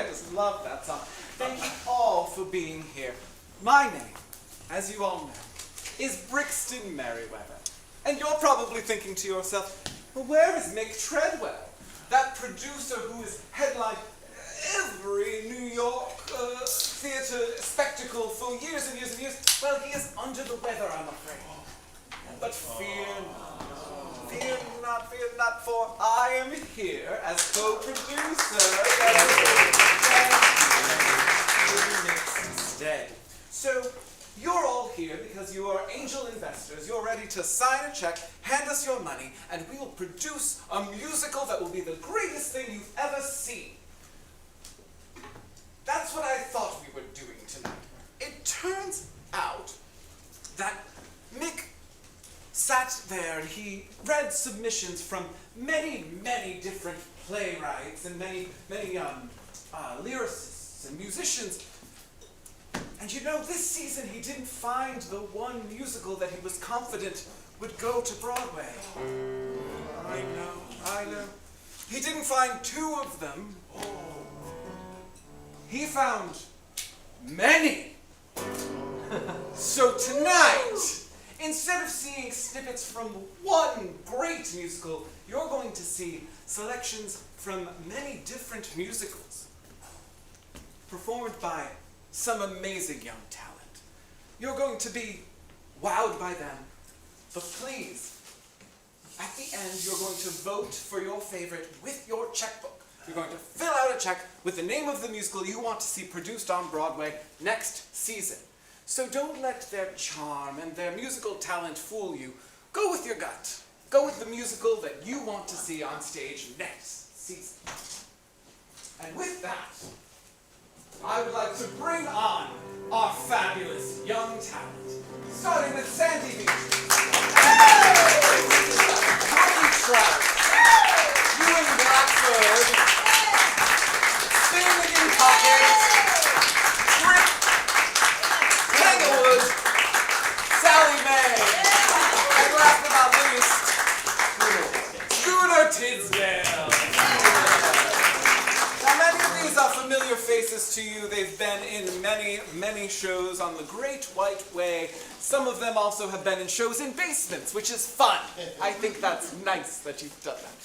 I just love that song. Thank you all for being here. My name, as you all know, is Brixton Merriweather. And you're probably thinking to yourself, well, where is Mick Treadwell? That producer who has headlined every New York theater spectacle for years and years and years. Well, he is under the weather, I'm afraid. But fear not, for I am here as co-producer in Mick's stead. So, you're all here because you are angel investors. You're ready to sign a check, hand us your money, and we will produce a musical that will be the greatest thing you've ever seen. That's what I thought we were doing tonight. It turns out that Mick sat there and he read submissions from many, many different playwrights and many lyricists and musicians. And you know, this season he didn't find the one musical that he was confident would go to Broadway. I know. He didn't find two of them. He found many. So tonight, instead of seeing snippets from one great musical, you're going to see selections from many different musicals performed by some amazing young talent. You're going to be wowed by them, but please, at the end, you're going to vote for your favorite with your checkbook. You're going to fill out a check with the name of the musical you want to see produced on Broadway next season. So don't let their charm and their musical talent fool you. Go with your gut. Go with the musical that you want to see on stage next season. And with that, I would like to bring on our fabulous young talent, starting with Sandy Beach, Ricky Trout, Ewan Blackford, Finnegan Pocket, Rick Tanglewood, Sally Mae, and last but not least, Scooter Tisdale. Now, many of these are familiar faces to you. They've been in many, many shows on the Great White Way. Some of them also have been in shows in basements, which is fun. I think that's nice that you've done that.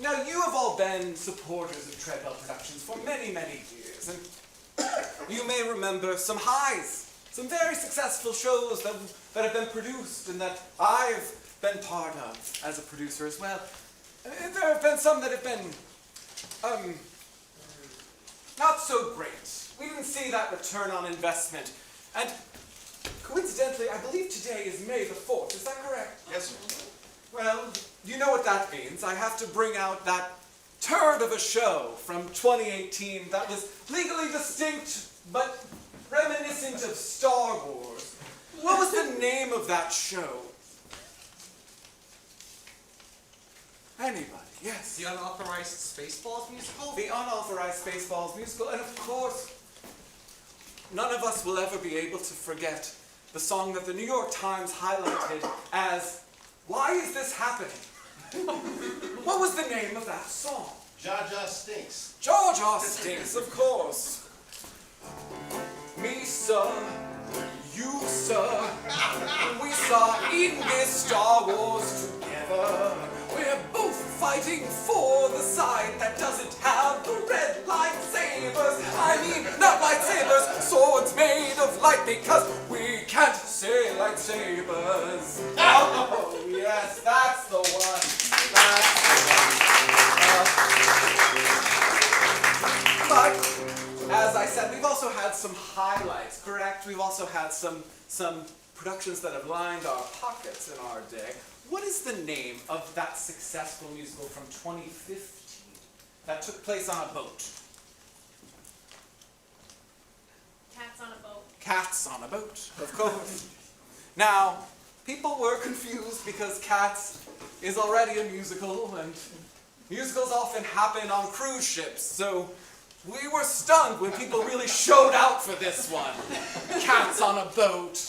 Now, you have all been supporters of Treadwell Productions for many, many years, and you may remember some highs, some very successful shows that have been produced and that I've been part of as a producer as well. There have been some that have been not so great. We didn't see that return on investment. And coincidentally, I believe today is May the 4th. Is that correct? Yes, sir. Well, you know what that means. I have to bring out that turd of a show from 2018 that was legally distinct, but reminiscent of Star Wars. What was the name of that show? Anybody? Yes. The Unauthorized Spaceballs musical? The Unauthorized Spaceballs musical, and of course, none of us will ever be able to forget the song that the New York Times highlighted as, "Why is this happening?" What was the name of that song? Jar Jar Stinks. Jar Jar Stinks, of course. Me, sir, you, sir, we saw in this Star Wars together. We're both fighting for the side that doesn't have the red lightsabers. I mean, not lightsabers, swords made of light, because we can't say lightsabers. Oh, yes, that's the one. That's the one. But, as I said, we've also had some highlights, correct? We've also had some productions that have lined our pockets in our day. What is the name of that successful musical from 2015 that took place on a boat? Cats on a Boat. Cats on a Boat, of course. Now, people were confused because Cats is already a musical, and musicals often happen on cruise ships, so we were stunned when people really showed out for this one. Cats on a Boat.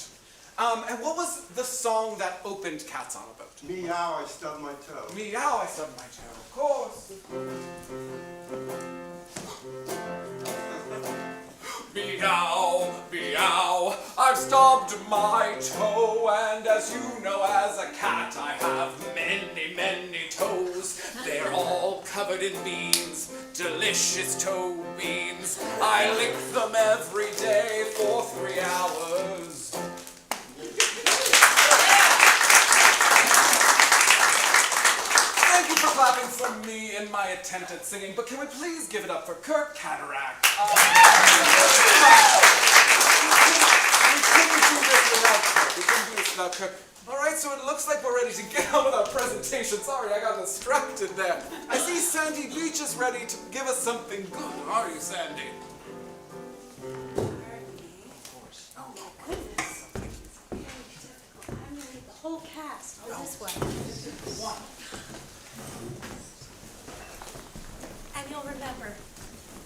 And what was the song that opened Cats on a Boat? Meow, I stubbed my toe. Meow, I stubbed my toe, of course. Meow, meow, I've stubbed my toe, and as you know, as a cat, I have many, many toes. They're all covered in beans, delicious toe beans. I lick them every day for 3 hours. Thank you for clapping for me and my attempt at singing, but can we please give it up for Kirk Cataract? We couldn't do this without Kirk. We couldn't do this without Kirk. All right, so it looks like we're ready to get on with our presentation. Sorry, I got distracted there. I see Sandy Beach is ready to give us something good. Are you, Sandy? Oh my goodness. Very difficult. I'm gonna need the whole cast. Oh, this way. And you'll remember,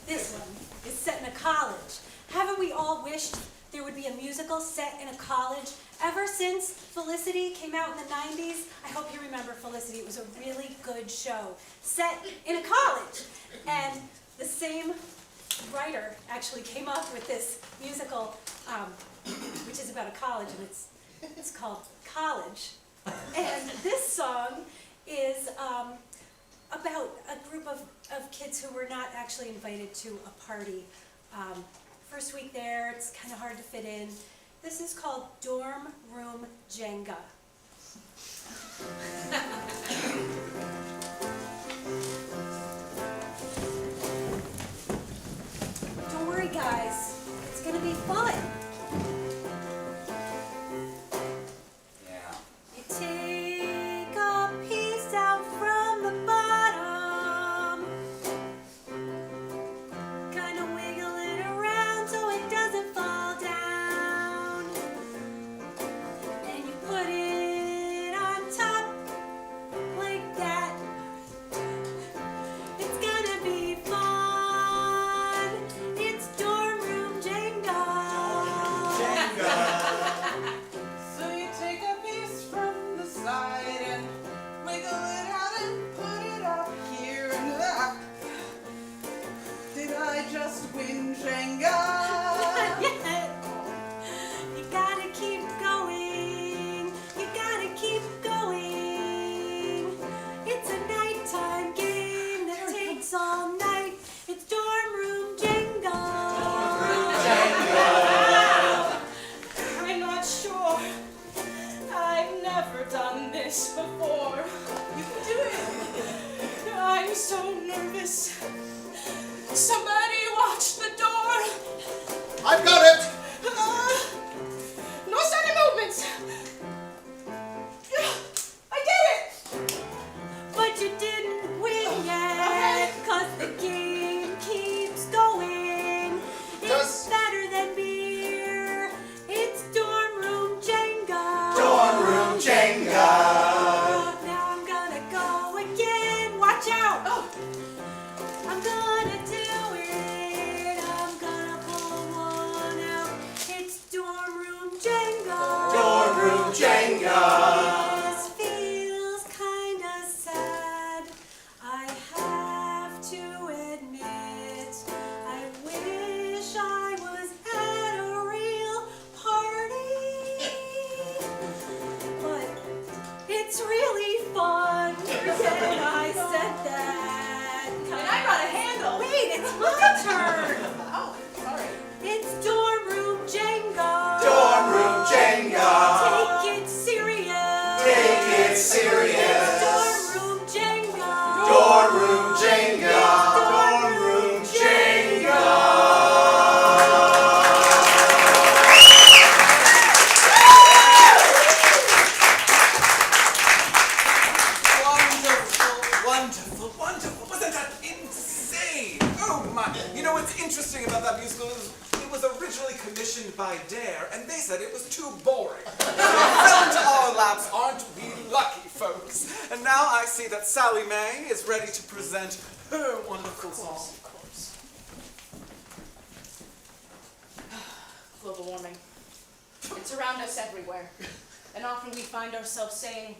this one is set in a college. Haven't we all wished there would be a musical set in a college? Ever since Felicity came out in the 90s, I hope you remember Felicity. It was a really good show, set in a college. And the same writer actually came up with this musical, which is about a college, and it's called College. And this song is about a group of kids who were not actually invited to a party. First week there, it's kind of hard to fit in. This is called Dorm Room Jenga. Don't worry, guys. It's gonna be fun. Yeah. You take a piece out from the bottom, kind of wiggle it around so it doesn't fall down. Then you put it on top like that. It's gonna be fun. It's dorm room Jenga. So you take a piece from the side and wiggle it out and put it up here and did I just win Jenga? Yeah. You gotta keep going. You gotta keep going. It's a nighttime game that takes all night. It's dorm room Jenga. I'm not sure. I've never done this before. You can do it. I'm so nervous. Somebody watch the door. I've got it! No sudden movements. I did it. But you didn't win yet, 'cause the game keeps going. It's Just- better than beer. It's dorm room Jenga. Dorm room Jenga. Now I'm gonna go again. Watch out. I'm gonna do it. I'm gonna pull one out. It's dorm room Jenga. Dorm room Jenga. This feels kinda sad. I have to admit, I wish I was at a real party. But it's really fun. And I said that. And I got a handle. Wait, it's my turn. Oh, sorry. It's dorm room Jenga. Dorm room Jenga. Take it serious. Take it serious. Dorm room Jenga. Dorm room Jenga. Dorm room Jenga. Wonderful, wonderful, wonderful. Wasn't that insane? Oh my. You know what's interesting about that musical is it was originally commissioned by Dare, and they said it was too boring. Fell into our laps, aren't we lucky, folks? And now I see that Sally Mae is ready to present her wonderful song. Global warming. It's around us everywhere. And often we find ourselves saying,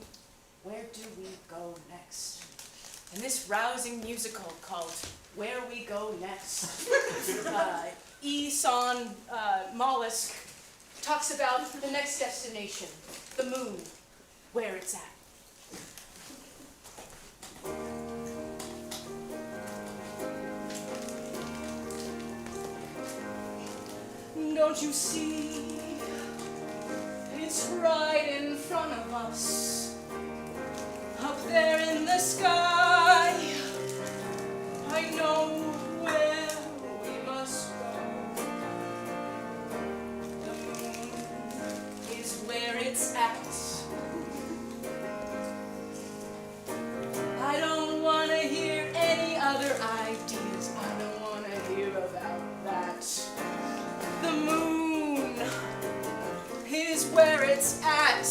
where do we go next? And this rousing musical called Where We Go Next Eson Mollusk talks about the next destination, the moon, where it's at. Don't you see? It's right in front of us, up there in the sky. I know where we must go. The moon is where it's at. I don't want to hear any other ideas. I don't want to hear about that. The moon is where it's at.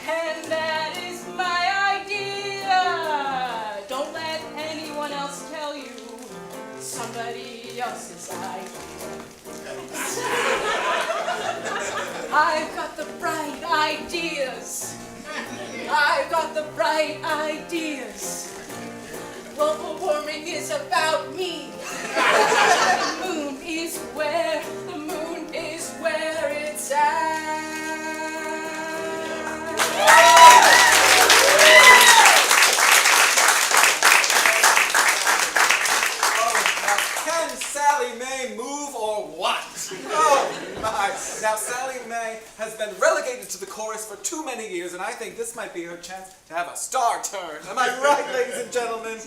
And that is my idea. Don't let anyone else tell you somebody else's idea. I've got the bright ideas. I've got the bright ideas. Global warming is about me. The moon is where it's at. Can Sally Mae move or what? Oh my. Now Sally Mae has been relegated to the chorus for too many years, and I think this might be her chance to have a star turn. Am I right, ladies and gentlemen?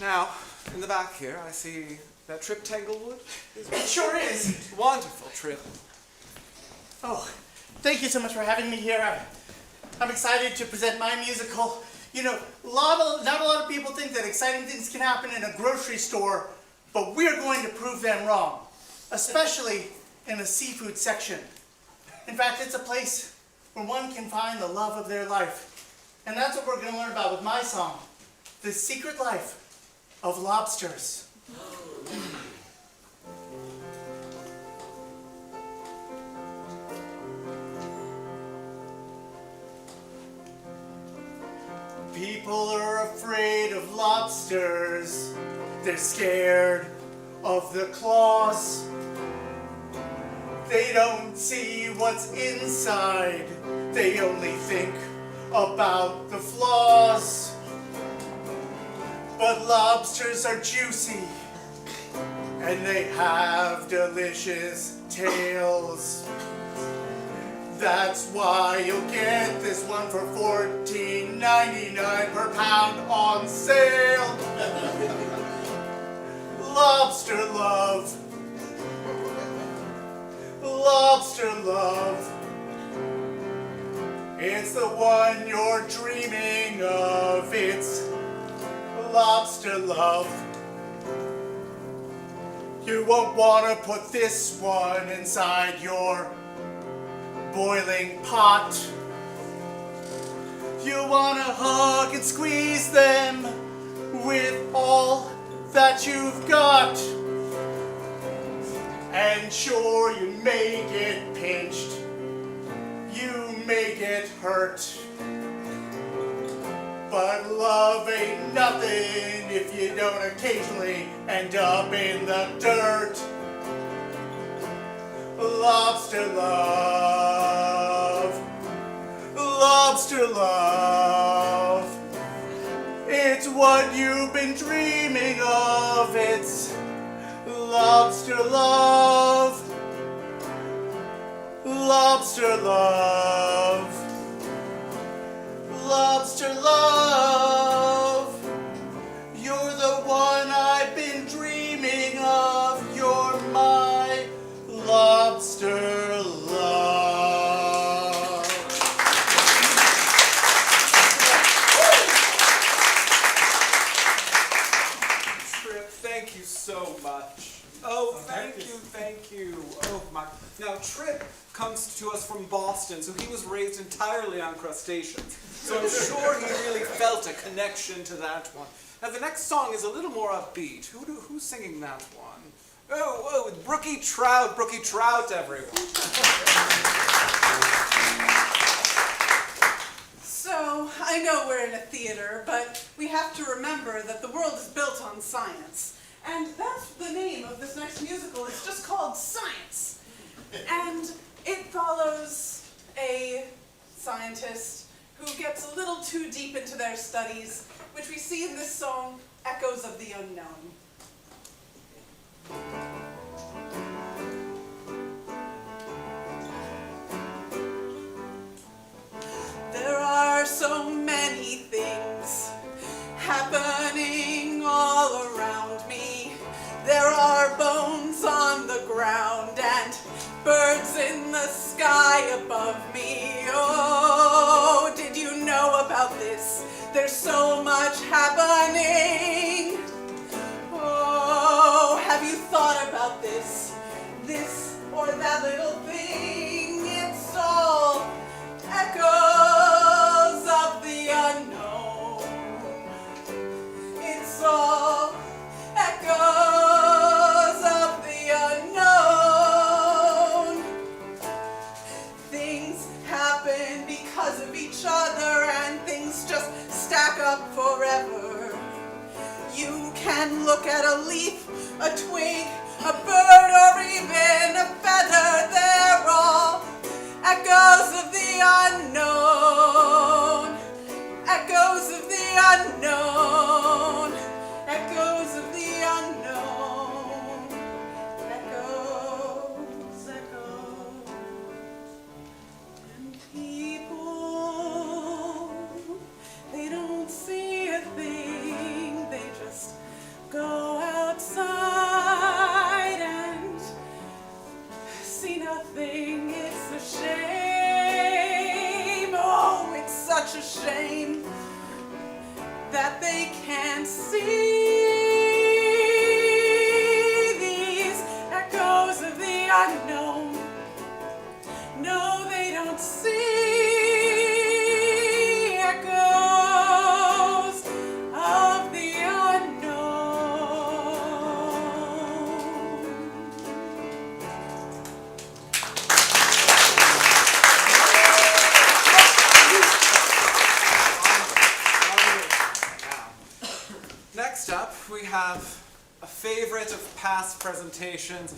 Now, in the back here, I see that Trip Tanglewood. It sure is. Wonderful, Trip. Oh, thank you so much for having me here. I'm excited to present my musical. You know, not a lot of people think that exciting things can happen in a grocery store, but we're going to prove them wrong, especially in the seafood section. In fact, it's a place where one can find the love of their life. And that's what we're going to learn about with my song, The Secret Life of Lobsters. People are afraid of lobsters. They're scared of the claws. They don't see what's inside. They only think about the flaws. But lobsters are juicy, and they have delicious tails. That's why you'll get this one for $14.99 per pound on sale. Lobster love. Lobster love. It's the one you're dreaming of. It's lobster love. You won't want to put this one inside your boiling pot. You want to hug and squeeze them with all that you've got. And sure, you may get pinched. You may get hurt. But love ain't nothing if you don't occasionally end up in the dirt. Lobster love. Lobster love. It's what you've been dreaming of. It's lobster love. Lobster love. Lobster love. You're the one I've been dreaming of. You're my lobster love. Trip, thank you so much. Oh, thank you. Oh my. Now, Trip comes to us from Boston, so he was raised entirely on crustaceans. So I'm sure he really felt a connection to that one. Now, the next song is a little more upbeat. Who's singing that one? Oh, Brookie Trout, everyone. So, I know we're in a theater, but we have to remember that the world is built on science. And that's the name of this next musical. It's just called Science. And it follows a scientist who gets a little too deep into their studies, which we see in this song, Echoes of the Unknown. There are so many things happening all around me. There are bones on the ground and birds in the sky above me. Oh, did you know about this? There's so much happening. Oh, have you thought about this? This or that little thing? It's all echoes of the unknown. It's all echoes of the unknown. Things happen because of each other and things just stack up forever. You can look at a leaf, a twig, a bird, or even a feather. They're all echoes of the unknown. Echoes of the unknown. Echoes of the unknown. Echoes, echoes. And people, they don't see a thing. They just go outside and see nothing. It's a shame. Oh, it's such a shame that they can't see these echoes of the unknown. No, they don't see echoes of the unknown. Next up, we have a favorite of past presentations,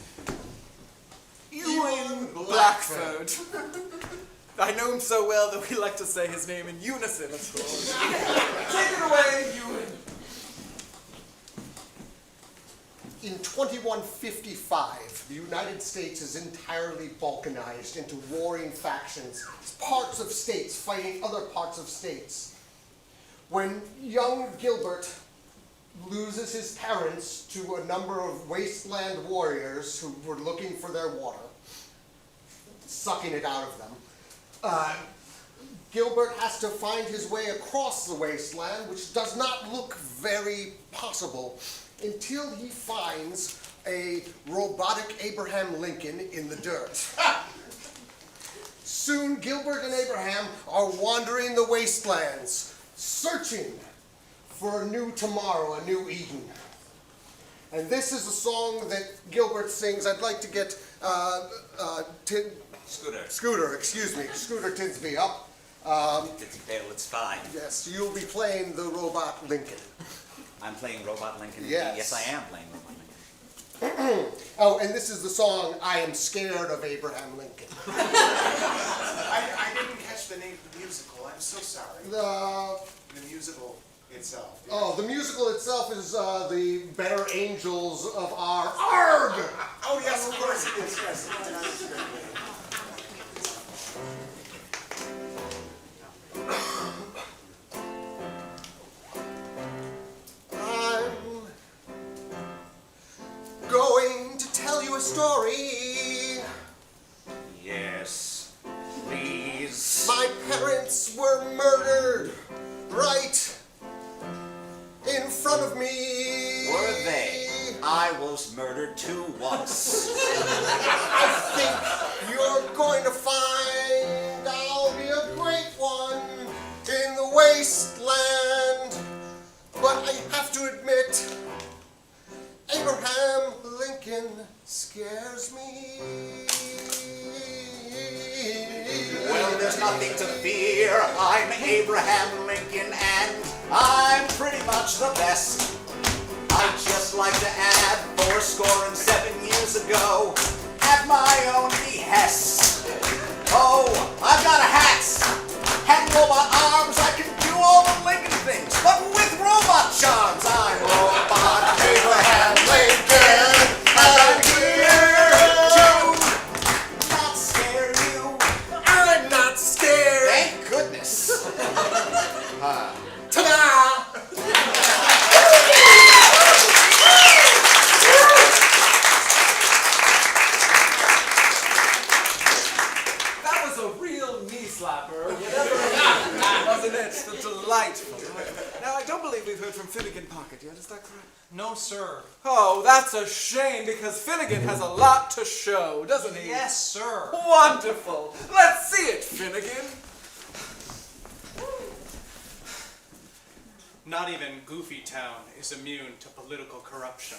Ewan Blackford. I know him so well that we like to say his name in unison, of course. Take it away, Ewan. In 2155, the United States is entirely balkanized into warring factions, parts of states fighting other parts of states. When young Gilbert loses his parents to a number of wasteland warriors who were looking for their water, sucking it out of them, Gilbert has to find his way across the wasteland, which does not look very possible, until he finds a robotic Abraham Lincoln in the dirt. Soon Gilbert and Abraham are wandering the wastelands, searching for a new tomorrow, a new Eden. And this is a song that Gilbert sings. I'd like to get Scooter Tinsby up. It's pale, it's fine. Yes, you'll be playing the robot Lincoln. I'm playing Robot Lincoln. Yes. Yes, I am playing Robot Lincoln. Oh, and this is the song, I Am Scared of Abraham Lincoln. I didn't catch the name of the musical. I'm so sorry. The musical itself. the musical itself is the Better Angels of our ARG! Oh, yes, of course it is. Yes. I'm going to tell you a story. Yes, please. My parents were murdered right in front of me. Were they? I was murdered too once. I think you're going to find I'll be a great one in the wasteland. But I have to admit, Abraham Lincoln scares me. Well, there's nothing to fear. I'm Abraham Lincoln and I'm pretty much the best. I'd just like to add 77 years ago, at my own behest. Oh, I've got a hat and robot arms. I can do all the Lincoln things, but with robot charms. I'm Robot Abraham Lincoln, and I'm here to not scare you. I'm not scared. Thank goodness. Ta-da! That was a real knee slapper, whatever it is, wasn't it? The delightful. Now, I don't believe we've heard from Finnegan Pocket yet, is that correct? No, sir. Oh, that's a shame, because Finnegan has a lot to show, doesn't he? Yes, sir. Wonderful. Let's see it, Finnegan. Not even Goofy Town is immune to political corruption.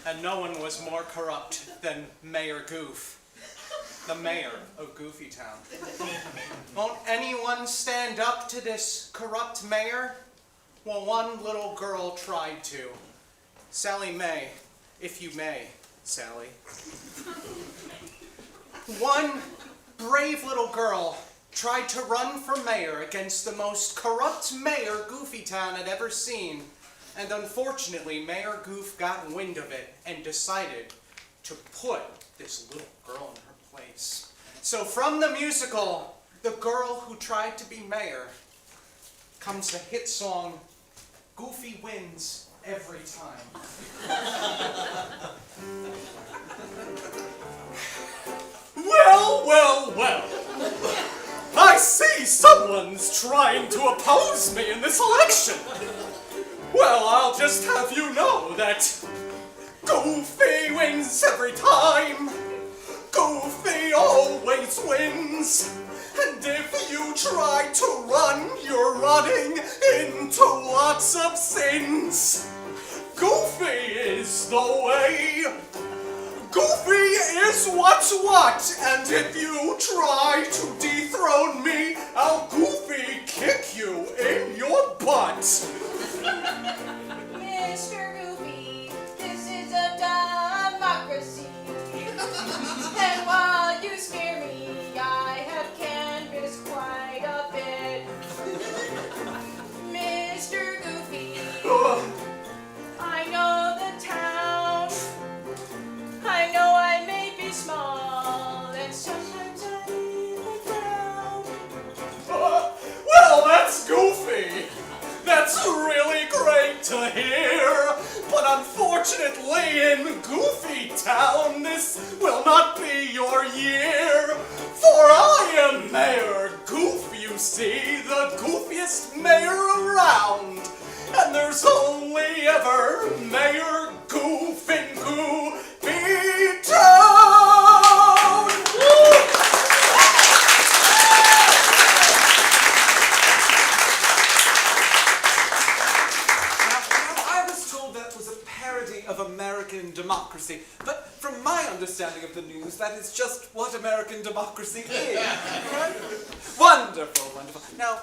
And no one was more corrupt than Mayor Goof, the mayor of Goofy Town. Won't anyone stand up to this corrupt mayor? Well, one little girl tried to. Sally May, if you may, Sally. One brave little girl tried to run for mayor against the most corrupt mayor Goofy Town had ever seen. And unfortunately, Mayor Goof got wind of it and decided to put this little girl in her place. So from the musical, The Girl Who Tried to Be Mayor, comes the hit song, Goofy Wins Every Time. Well, well, well. I see someone's trying to oppose me in this election. Well, I'll just have you know that Goofy wins every time. Goofy always wins. And if you try to run, you're running into lots of sins. Goofy is the way. Goofy is what's what, and if you try to dethrone me, I'll Goofy kick you in your butt. Mr. Goofy, this is a democracy. And while you scare me, I have canvassed quite a bit. Mr. Goofy, I know the town. I know I may be small, and sometimes I even frown. Well, that's Goofy. That's really great to hear. But unfortunately, in Goofy Town, this will not be your year. For I am Mayor Goof, you see, the goofiest mayor around. And there's only ever Mayor Goof in Goofy Town. Now, I was told that was a parody of American democracy, but from my understanding of the news, that is just what American democracy is. Right? Wonderful, wonderful. Now,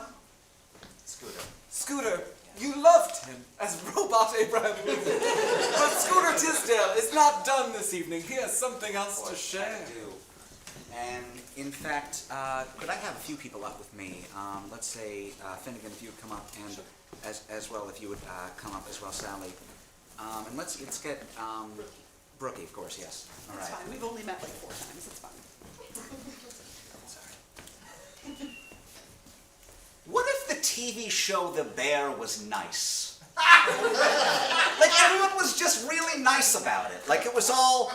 Scooter, you loved him as Robot Abraham Lincoln. But Scooter Tisdale is not done this evening. He has something else to share. I do. And in fact, could I have a few people up with me? Let's say Finnegan, if you would come up, and as well, if you would come up as well, Sally. And let's get Brookie, of course, yes. All It's right. fine. We've only met like 4 times. It's fine. Sorry. What if the TV show The Bear was nice? Like everyone was just really nice about it. Like it was all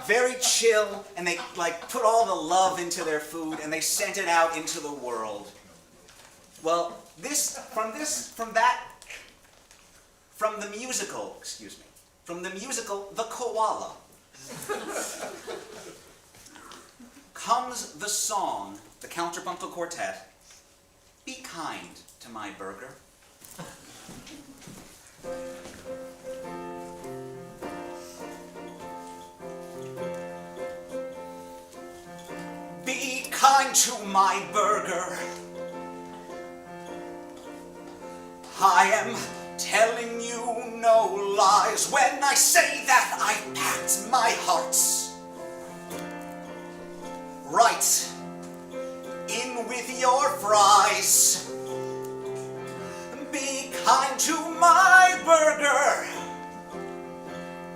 very chill, and they like put all the love into their food, and they sent it out into the world. Well, from the musical The Koala, comes the song, the Counterbuncle Quartet, Be Kind to My Burger. kind to my burger. I am telling you no lies when I say that I packed my hearts right in with your fries. Be kind to my burger.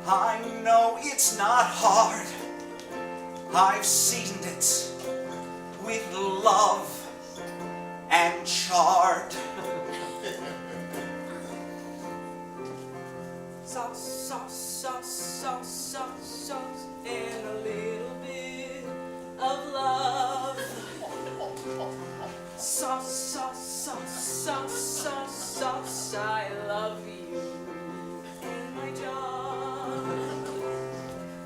I know it's not hard. I've seasoned it with love and chard. Sauce, sauce, sauce, sauce, sauce, sauce, and a little bit of love. Sauce, sauce, sauce, sauce, sauce, sauce, I love you and my job.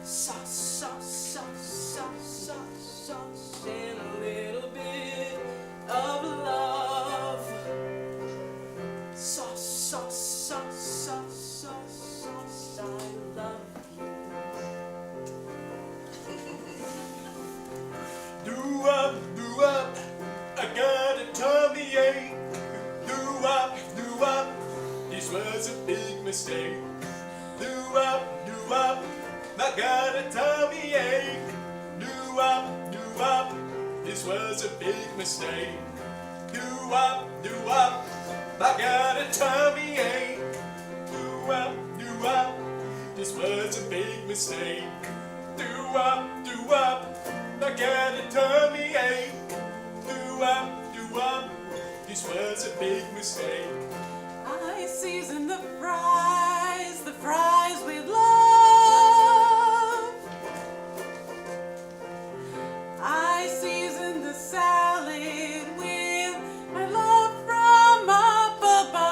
Sauce, sauce, sauce, sauce, sauce, sauce, and a little bit of love. Sauce, sauce, sauce, sauce, sauce, sauce, I love you. Do up, I got a tummy ache. Do up, this was a big mistake. Do up, I got a tummy ache. Do up, this was a big mistake. Do up, I got a tummy ache. Do up, this was a big mistake. Do up, I got a tummy ache. Do up, this was a big mistake. I season the fries with love. I season the salad with my love from up above.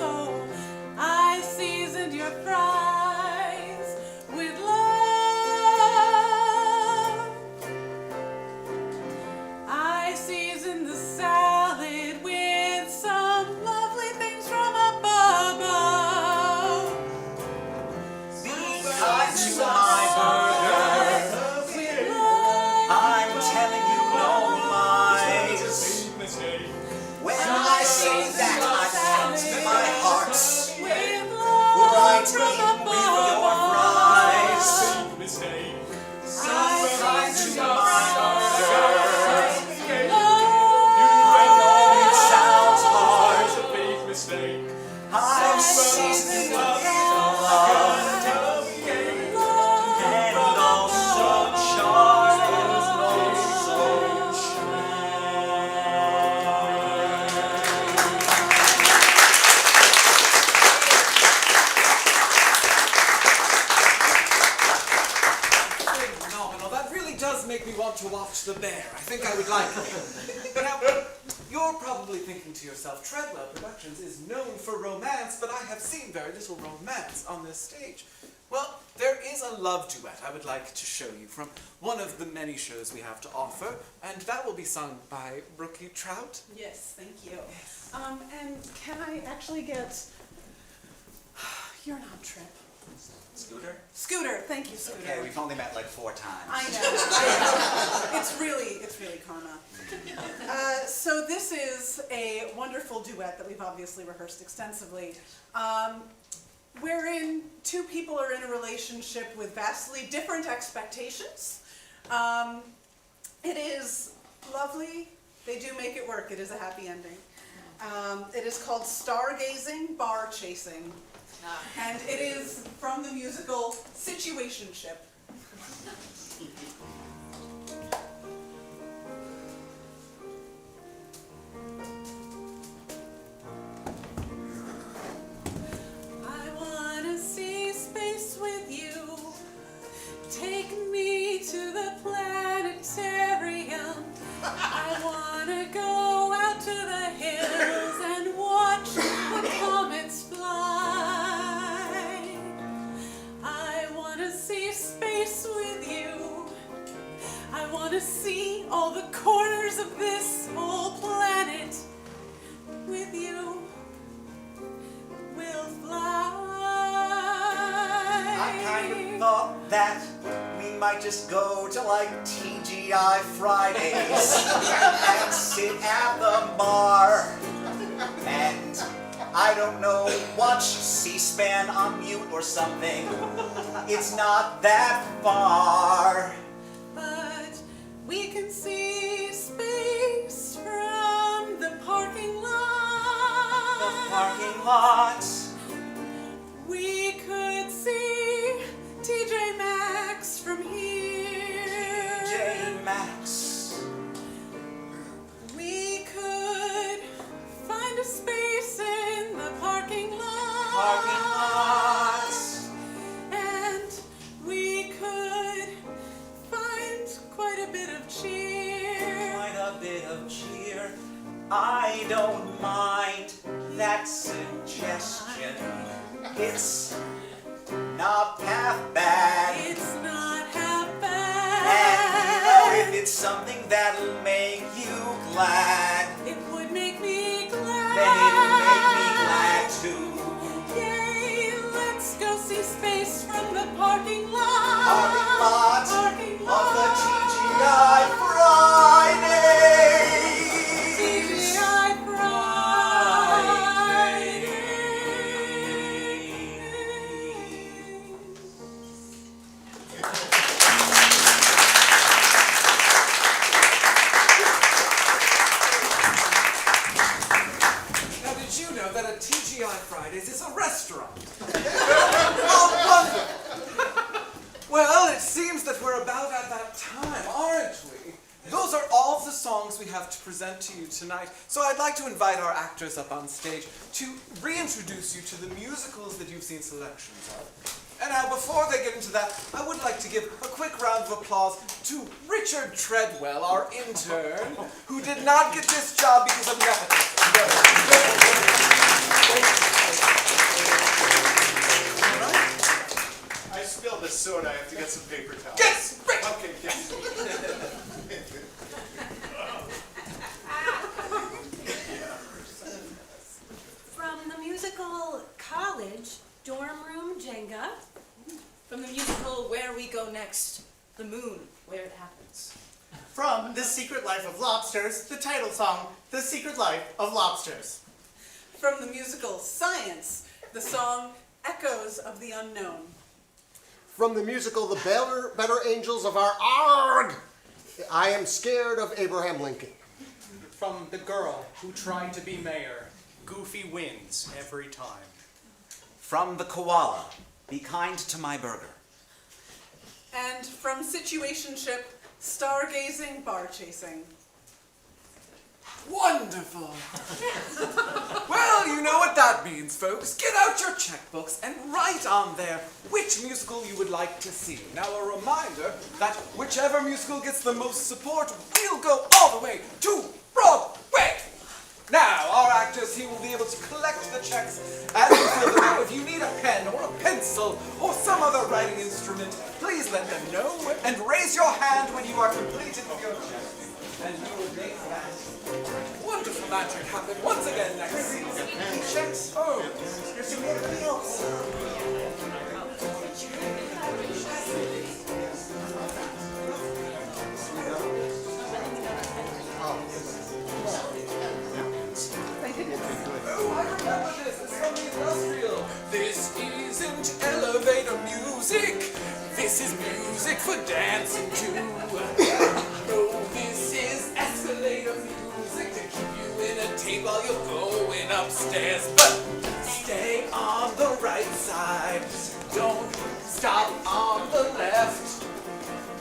Oh, I seasoned your fries with love. I seasoned the salad with some lovely things from up above. Be kind to my burger. With love. I'm telling you no lies. When I say that I packed my hearts With love right from in with above. your fries. I Kind to my burger. love. I know it sounds hard. I'm seasoned with love and also charred and also Phenomenal. That really does make me want to watch The Bear. I think I would like it. Now, you're probably thinking to yourself, Treadwell Productions is known for romance, but I have seen very little romance on this stage. Well, there is a love duet I would like to show you from one of the many shows we have to offer, and that will be sung by Brookie Trout. Yes, thank you. And can I actually get your name, Trip? Scooter? Scooter, thank you, Scooter. Okay, we've only met like 4 times. I know. It's really karma. So this is a wonderful duet that we've obviously rehearsed extensively, wherein 2 people are in a relationship with vastly different expectations. It is lovely. They do make it work. It is a happy ending. It is called Stargazing, Bar Chasing. And it is from the musical Situationship. I wanna see space with you. Take me to the planetarium. I wanna go out to the hills and watch the comets fly. I wanna see space might just go to like TGI Fridays and sit at the bar and, I don't know, watch C-SPAN on mute or something. It's not that far. But we can see space from the parking lot. The parking lot. We could see TJ Maxx from here. TJ Maxx. We could find a space in the parking lot. Parking lot. And we could find quite a bit of cheer. Quite a bit of cheer. I don't mind that suggestion. It's not half bad. It's not half And bad. if it's something that'll make you glad, It would make me glad. then it'll make me glad too. Yay, let's go see space from the parking lot. Parking lot Parking of lot. the TGI Fridays. TGI Now, did you know that a TGI Fridays is a restaurant? Oh, wonderful! Well, it seems that we're about at that time, aren't we? Those are all the songs we have to present to you tonight. So I'd like to invite our actors up on stage to reintroduce you to the musicals that you've seen selections of. And now, before they get into that, I would like to give a quick round of applause to Richard Treadwell, our intern, who did not get this job because of nepotism. I spilled the soda. I have to get some paper towels. Yes, Rick! Okay, yes. From the musical College, Dorm Room Jenga. From the musical Where We Go Next, The Moon, Where It Happens. From The Secret Life of Lobsters, the title song, The Secret Life of Lobsters. From the musical Science, the song Echoes of the Unknown. From the musical The Better Angels of Our Arg, I Am Scared of Abraham Lincoln. From the girl who tried to be mayor, Goofy wins every time. From the koala, be kind to my burger. And from Situationship, Stargazing, Bar Chasing. Wonderful! Well, you know what that means, folks. Get out your checkbooks and write on there which musical you would like to see. Now, a reminder that whichever musical gets the most support will go all the way to Broadway. Now, our actors here will be able to collect the checks as you fill them out. If you need a pen or a pencil or some other writing instrument, please let them know and raise your hand when you are completed with your check. And you will make that wonderful magic happen once again next season. Checks home. Here's your meals. Oh, I remember this. It's from the industrial. This isn't elevator music. This is music for dancing to. No, this is escalator music to keep you in a tape while you're going upstairs. But stay on the right side. Don't stop on the left.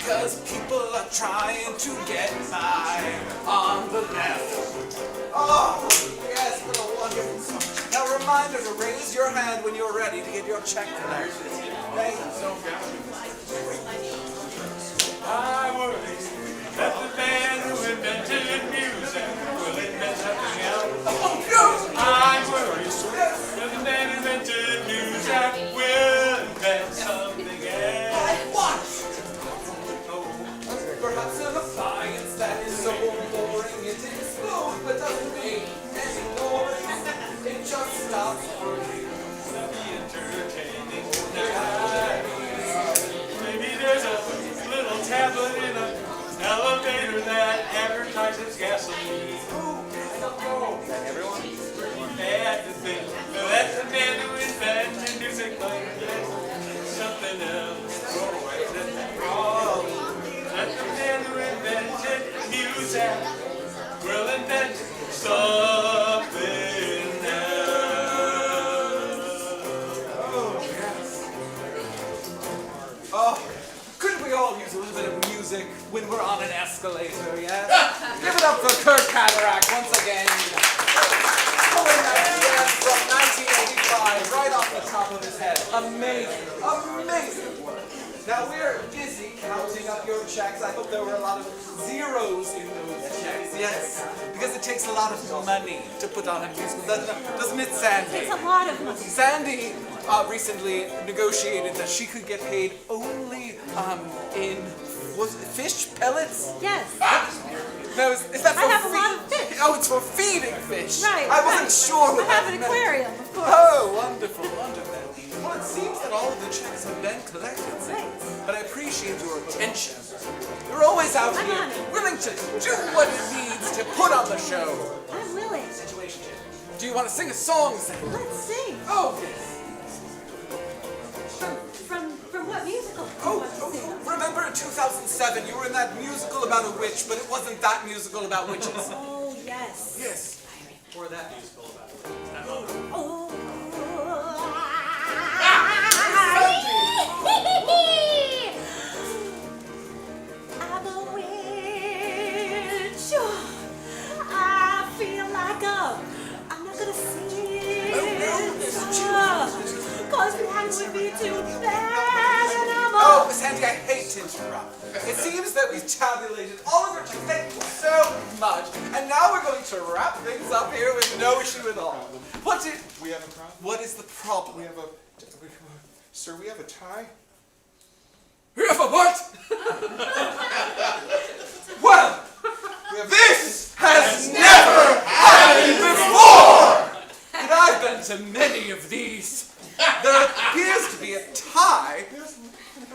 Cause people are trying to get by on the left. Oh, yes, what a wonderful song. Now, reminder to raise your hand when you're ready to get your check collected. Thank you so much. I worry that the man who invented music will invent something else. Oh, no! I worry that the man who invented music will invent something else. What? Perhaps an appliance that is so boring it explodes but doesn't make any noise. It just stops working. Be entertaining. Maybe there's a little once again. Pulling that jam from 1985 right off the top of his head. Amazing, amazing work. Now we're busy counting up your checks. I hope there were a lot of zeros in those checks. Yes, because it takes a lot of money to put on a musical, doesn't it, Sandy? It's a lot of money. Sandy recently negotiated that she could get paid only in fish pellets. Yes. No, is that for I have a lot of fish. Oh, it's for feeding fish. Right. I wasn't sure I what have that an meant. aquarium, of course. Oh, wonderful, wonderful. Well, it seems that all of the checks have been collected, Right. but I appreciate your attention. You're always out I'm here, on it. willing to do what it needs to put on the show. I'm willing. Do you want to sing a song, Sandy? Let's sing. Oh, yes. From what musical? Remember in 2007, you were in that musical about a witch, but it wasn't that musical about witches. Oh, yes. Yes. Or that musical about it. Oh. I'm a witch. I feel like I'm not gonna sing. Cause that would be too bad. And I'm Oh, Sandy, I hate to interrupt. It seems that we've tabulated all of our checks. Thank you so much. And now we're going to wrap things up here with no issue at all. We have a problem? What is the problem? Sir, we have a tie? We have a what? Well, this has never happened before! And I've been to many of these. There appears to be a tie.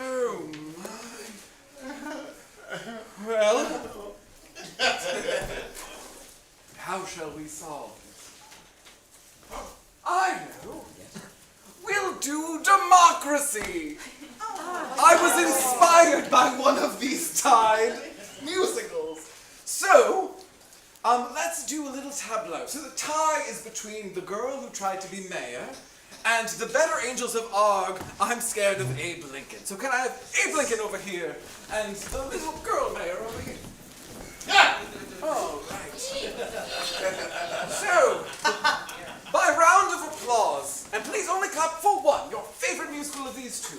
Oh my. Well, how shall we solve this? I know. We'll do democracy. I was inspired by one of these tied musicals. So, let's do a little tableau. So the tie is between the girl who tried to be mayor and the better angels of Arg. I'm scared of Abe Lincoln. So can I have Abe Lincoln over here and the little girl mayor over here? All right. So, by round of applause, and please only clap for one, your favorite musical of these two,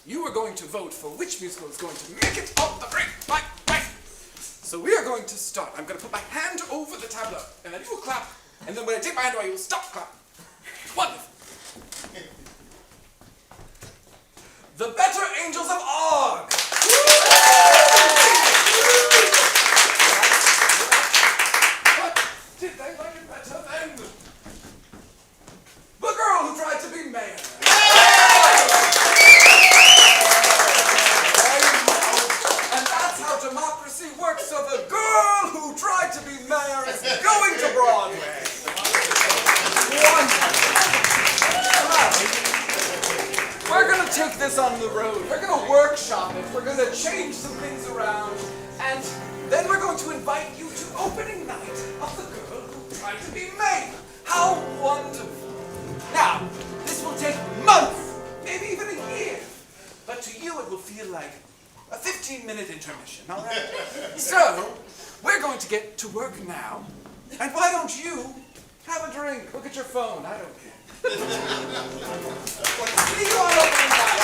you are going to vote for which musical is going to make it on the break. Right. So we are going to start. I'm going to put my hand over the tableau, and then you will clap, and then when I take my hand away, you will stop clapping. Wonderful. The Better Angels of Og. But did they like it better than the girl who tried to be mayor? And that's how democracy works. So the girl who tried to be mayor is going to Broadway. Wonderful. We're going to take this on the road. We're going to workshop it. We're going to change some things around. And then we're going to invite you to opening night of the girl who tried to be mayor. How wonderful. Now, this will take months, maybe even a year. But to you, it will feel like a 15-minute intermission, all right? So, we're going to get to work now. And why don't you have a drink? Look at your phone. I don't care. See you on opening night.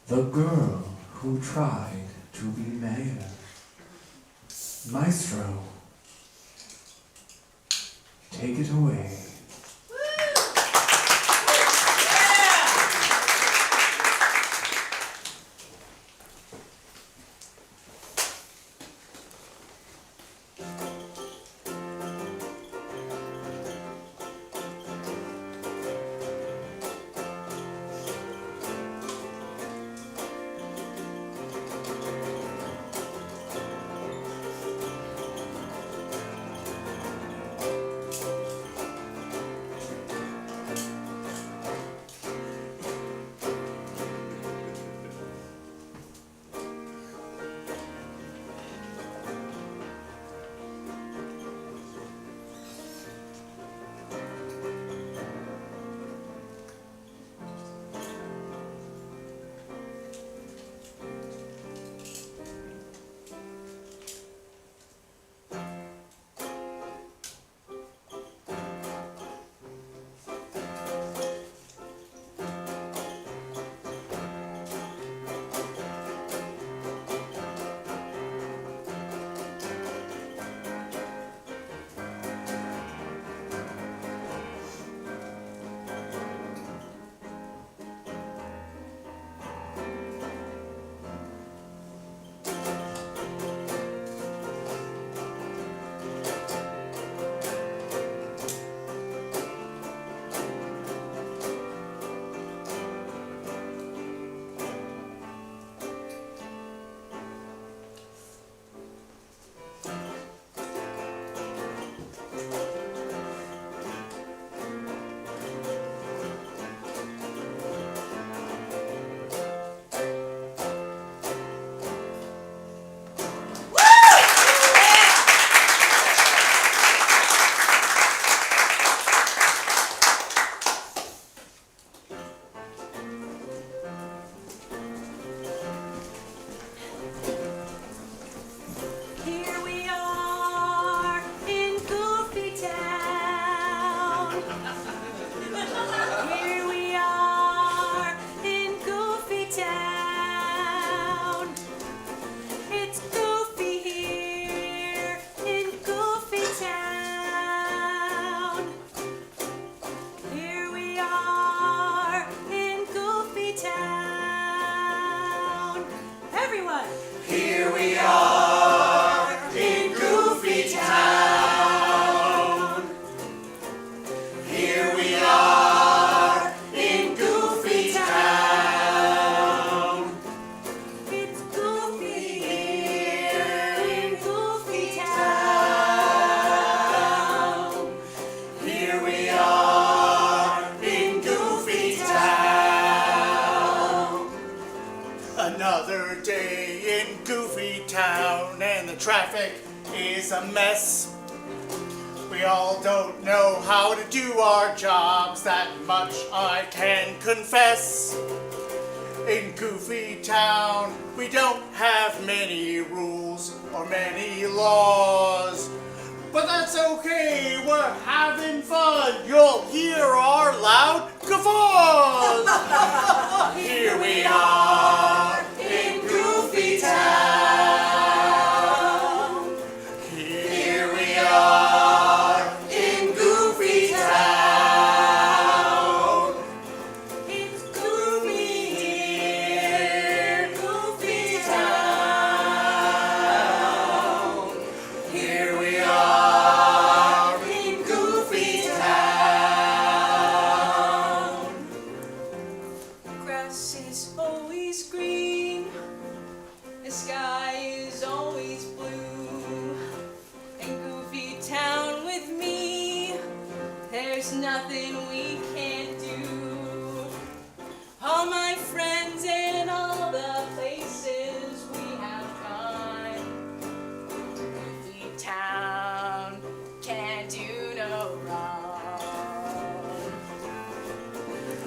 The girl who tried to be mayor. Maestro, take it away. Here we are in Goofy Town. Here we are in Goofy Town. It's Goofy here in Goofy Town. Here we are in Goofy Town. Another day in Goofy Town and the traffic is a mess. We all don't know how to do our jobs, that much I can confess. In Goofy Town, we don't have many rules or many laws. But that's okay, we're having fun. You'll hear our loud guffaws. Here we are in Goofy Town. Here we are in Goofy Town. It's Goofy here, Goofy Town. Here we are in Goofy Town. There's nothing we can't do. All my friends and all the places we have gone. Goofy town can't do no wrong.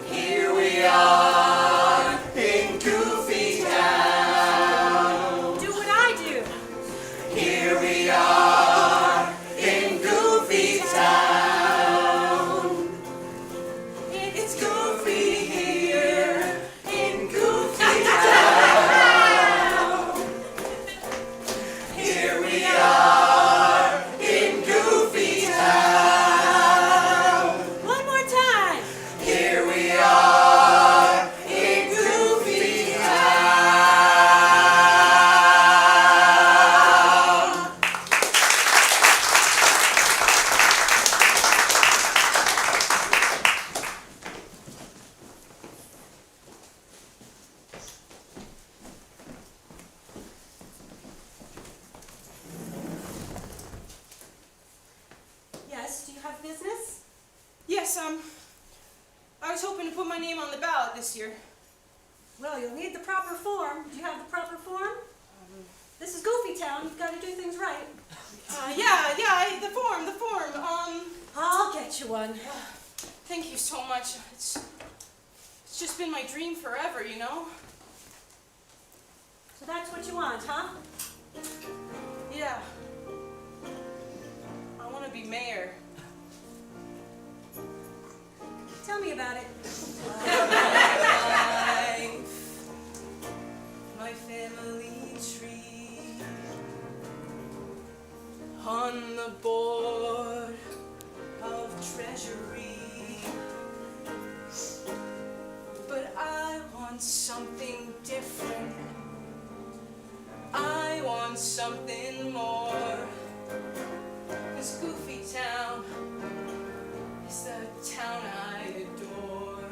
Here we are in Goofy Town. Do what I do. Here we are in Goofy Town. It's goofy here in Goofy Town. Here we are in Goofy Town. One more time. Here we are in Goofy Town. Yes, do you have business? Yes, I was hoping to put my name on the ballot this year. Well, you'll need the proper form. Do you have the proper form? This is Goofy Town. You've got to do things right. The form. I'll get you one. Thank you so much. It's just been my dream forever, you know? So that's what you want, huh? Yeah. I want to be mayor. Tell me about it. Life, my family tree, on the board of treasury. But I want something different. I want something more. 'Cause Goofy Town is the town I adore.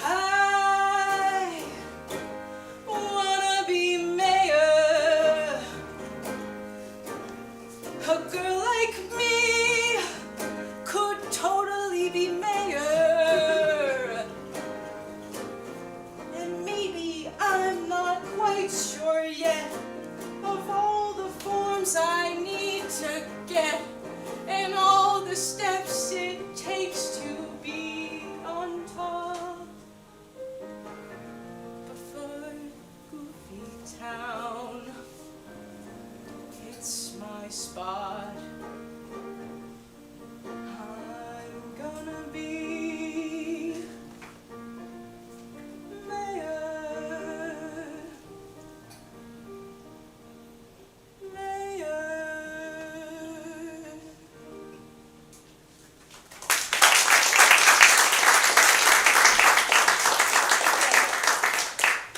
I wanna be mayor. A girl like me could totally be mayor. And maybe I'm not quite sure yet of all the forms I need to get and all the steps it takes to be on top. But for Goofy Town, it's my spot. I'm gonna be mayor.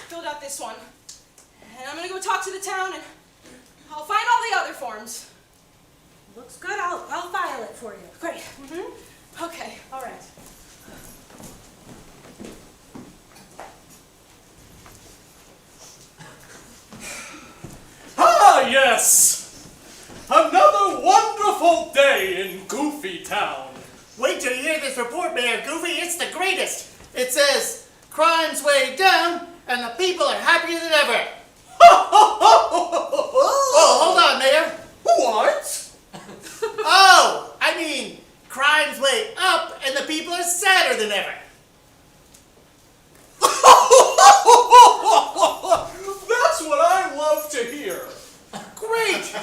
Filled out this one. And I'm gonna go talk to the town and I'll find all the other forms. Looks good. I'll file it for you. Great. Okay. All right. Ah, yes! Another wonderful day in Goofy Town. Wait till you hear this report, Mayor Goofy. It's the greatest. It says, crime's way down and the people are happier than ever. Oh, hold on, Mayor. What? Oh, I mean, crime's way up and the people are sadder than ever. That's what I love to hear. Great.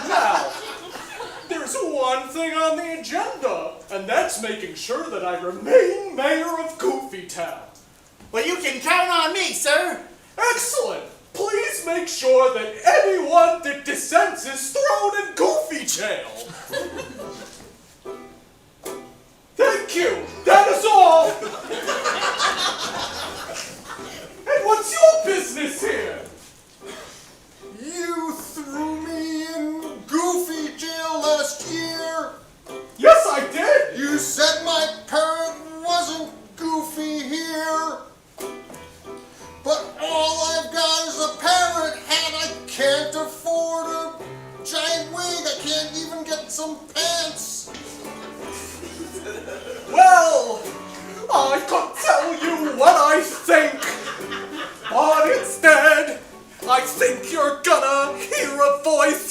Now, there's one thing on the agenda, and that's making sure that I remain mayor of Goofy Town. Well, you can count on me, sir. Excellent! Please make sure that anyone that dissents is thrown in Goofy jail. Thank you! That is all! And what's your business here? You threw me in Goofy jail last year. Yes, I did! You said my parent wasn't Goofy here. But all I've got is a parrot hat. I can't afford a giant wig. I can't even get some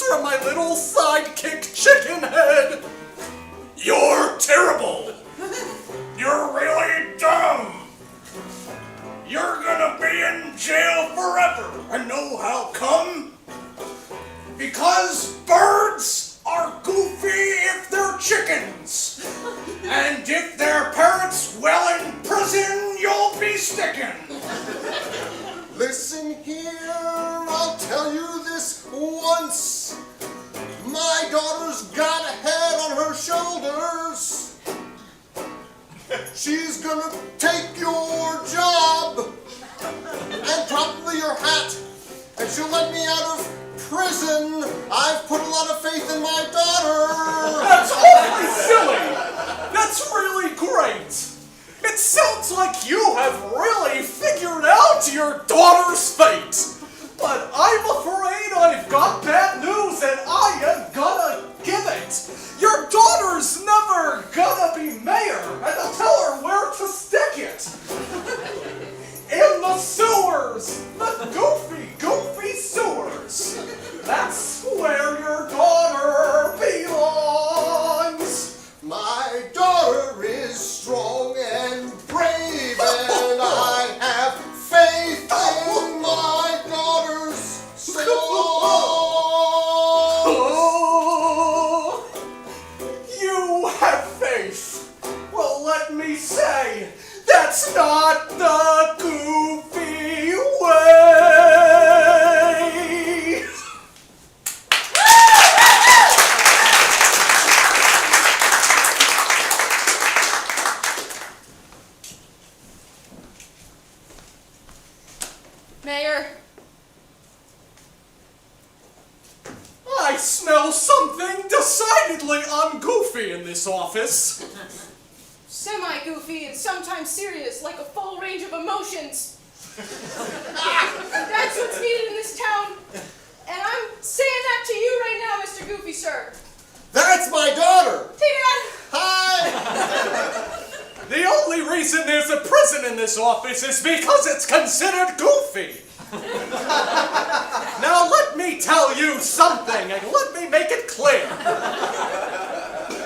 from my little sidekick chicken head. You're terrible. You're really dumb. You're gonna be in jail forever. And know how come? Because birds are goofy if they're chickens. And if they're parrots, well, in prison you'll be sticking. Listen here, I'll tell you this once. My daughter's got a head on her shoulders. She's gonna take your job and probably your hat, and she'll let me out of prison. I've put a lot of faith in my daughter. That's awfully silly. That's really great. It sounds like you have really figured out your daughter's fate. But I'm afraid I've got bad news and I am gonna give it. Your daughter's never gonna be mayor, and I'll tell her where to stick it. In the sewers, the goofy sewers. That's where your daughter belongs. My daughter is strong and brave, and I have faith in my daughter's soul. Oh, you have faith. Well, let me say, that's not the goofy way. Mayor, I smell something decidedly ungoofy in this office. semi-goofy and sometimes serious, like a full range of emotions. That's what's needed in this town. And I'm saying that to you right now, Mr. Goofy, sir. That's my daughter. Hey, Dad. Hi. The only reason there's a prison in this office is because it's considered goofy. Now let me tell you something, and let me make it clear.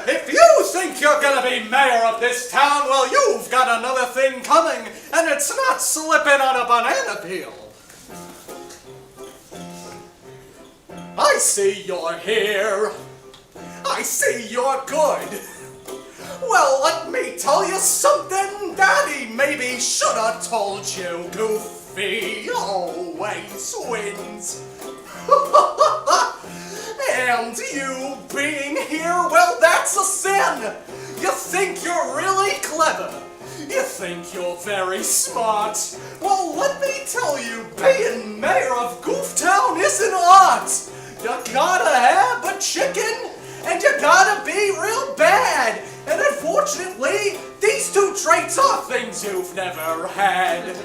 If you think you're gonna be mayor of this town, well, you've got another thing coming, and it's not slipping on a banana peel. I see you're here. I see you're good. Well, let me tell you something Daddy maybe should have told you, Goofy always wins. And you being here, well, that's a sin. You think you're really clever. You think you're very smart. Well, let me tell you, being mayor of Gooftown isn't art. You gotta have a chicken, and you gotta be real bad. And unfortunately, these two traits are things you've never had.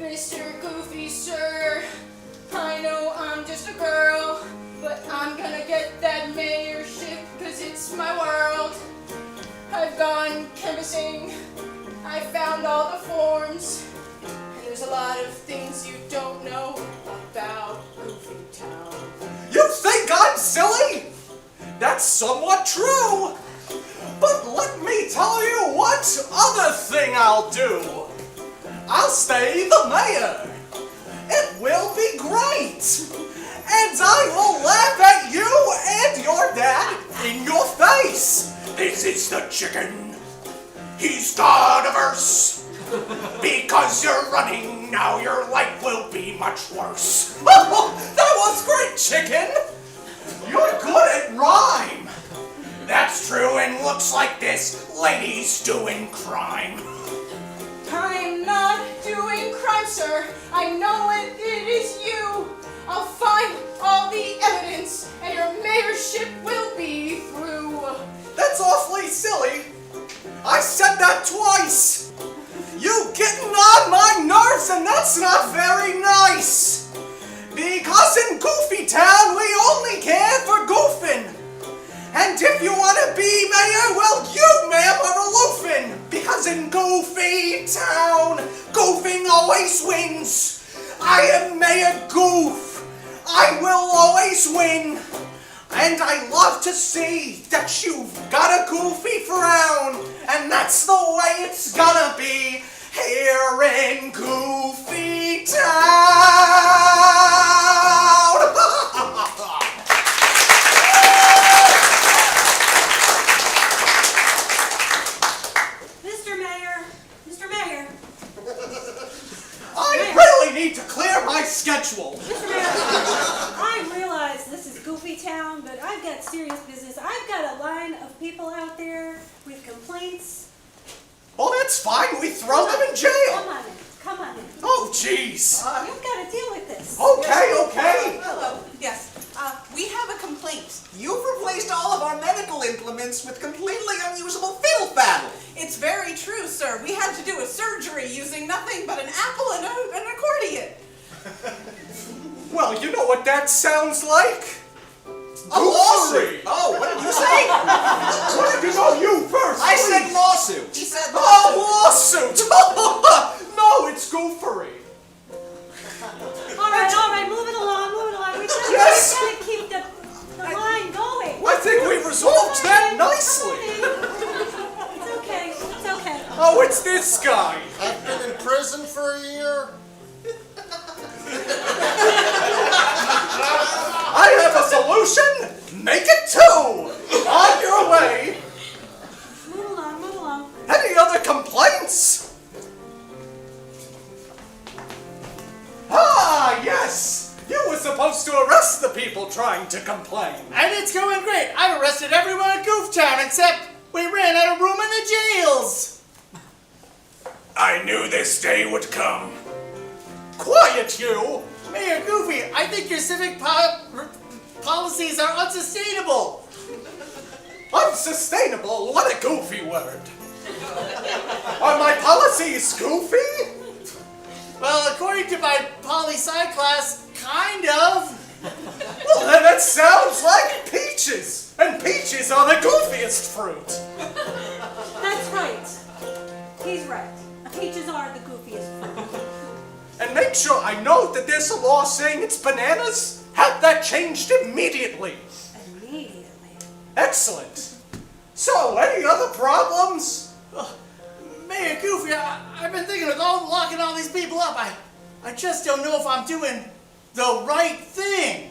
Mr. Goofy, sir, I know I'm just a girl, but I'm gonna get that mayorship because it's my world. I've gone canvassing, I found all the forms, and there's a lot of things you don't know about Goofy Town. You think I'm silly? That's somewhat true. But let me tell you what other thing I'll do. I'll stay the mayor. It will be great. And I will laugh at you and your dad in your face. This is the chicken. He's God-averse. Because you're running, now your life will be much worse. That was great, chicken. You're good at rhyme. That's true, and looks like this lady's doing crime. I'm not doing crime, sir. I know it is you. I'll find all the evidence, and your mayorship will be through. That's awfully silly. I said that twice. You getting on my nerves, and that's not very nice. Because in Goofy Town, we only care for goofing. And if you want to be mayor, well, you, ma'am, are aloofing. Because in Goofy Town, goofing always wins. I am Mayor Goof. I will always win. And I love to see that you've got a goofy frown. And that's the way it's gonna be here in Goofy Town. Mr. Mayor, Mr. Mayor, I really need to clear my schedule. Mr. Mayor, I realize this is Goofy Town, but I've got serious business. I've got a line of people out there with complaints. Well, that's fine. We throw them in jail. Come on in. Oh, jeez. You've got to deal with this. Okay. Hello. Yes. We have a complaint. You've replaced all of our medical implements with completely unusable fiddle faddle. It's very true, sir. We had to do a surgery using nothing but an apple and an accordion. Well, you know what that sounds like? A lawsuit. Oh, what did you say? What did you know? You first. I please. said lawsuit. He said Oh, lawsuit. lawsuit! No, it's goofery. All right, move it along. We just Yes. got to keep the line going. I think we resolved that nicely. It's okay. Oh, it's this guy. I've been in prison for a year. I have a solution. Make it 2. On your way. Move along. Any other complaints? Ah, yes. You were supposed to arrest the people trying to complain. And it's going great. I've arrested everyone in Gooftown except we ran out of room in the jails. I knew this day would come. Quiet, you. Mayor Goofy, I think your civic policies are unsustainable. Unsustainable? What a goofy word. Are my policies goofy? Well, according to my poli-sci class, kind of. Well, then it sounds like peaches. And peaches are the goofiest fruit. That's right. He's right. Peaches are the goofiest fruit. And make sure I note that there's a law saying it's bananas. Have that changed immediately. Immediately. Excellent. So, any other problems? Mayor Goofy, I've been thinking of locking all these people up. I just don't know if I'm doing the right thing.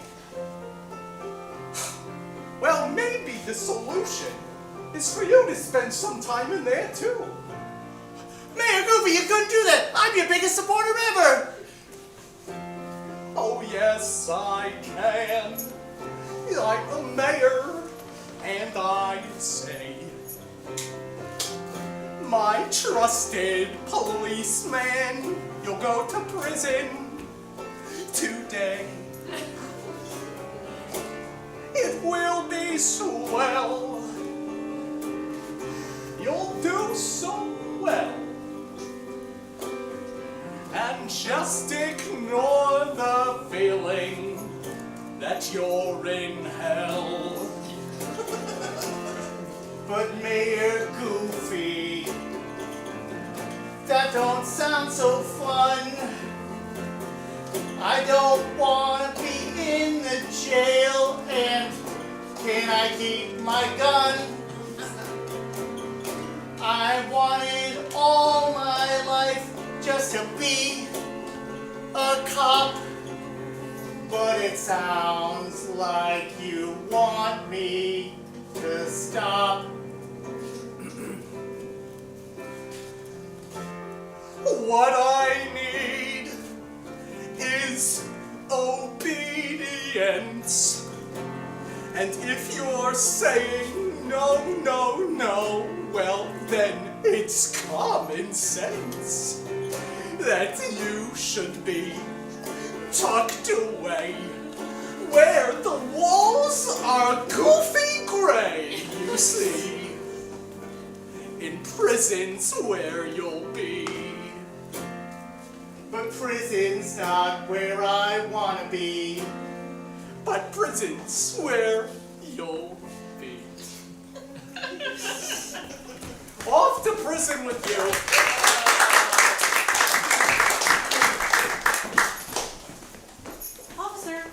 Well, maybe the solution is for you to spend some time in there too. Mayor Goofy, you couldn't do that. I'm your biggest supporter ever. Oh, yes, I can. I'm the mayor, and I say, my trusted policeman, you'll go to prison today. It will be swell. You'll do so well. And just ignore the feeling that you're in hell. But Mayor Goofy, that don't sound so fun. I don't want to be in the jail, and can I keep my gun? I wanted all my life just to be a cop, but it sounds like you want me to stop. What I need is obedience. And if you're saying no, no, no, well then it's common sense that you should be tucked away where the walls are goofy gray, you see. In prisons where you'll be. But prison's not where I wanna be. But prison's where you'll be. Off to prison with you. Officer,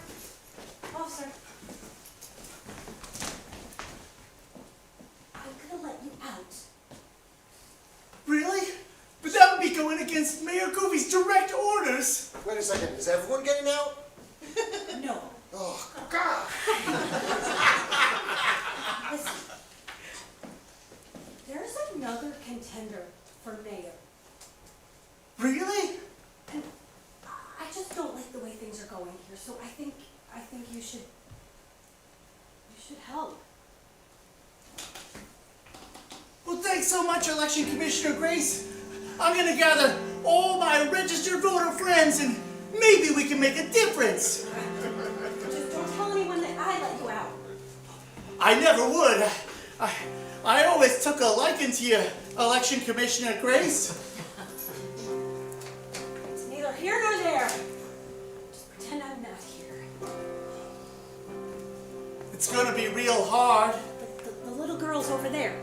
Listen, there's another contender for mayor. Really? And I just don't like the way things are going here, so I think you should help. Well, thanks so much, Election Commissioner Grace. I'm gonna gather all my registered voter friends and maybe we can make a difference. Just don't tell anyone that I let you out. I never would. I always took a liking to you, Election Commissioner Grace. It's neither here nor there. Just pretend I'm not here. It's gonna be real hard. The little girl's over there.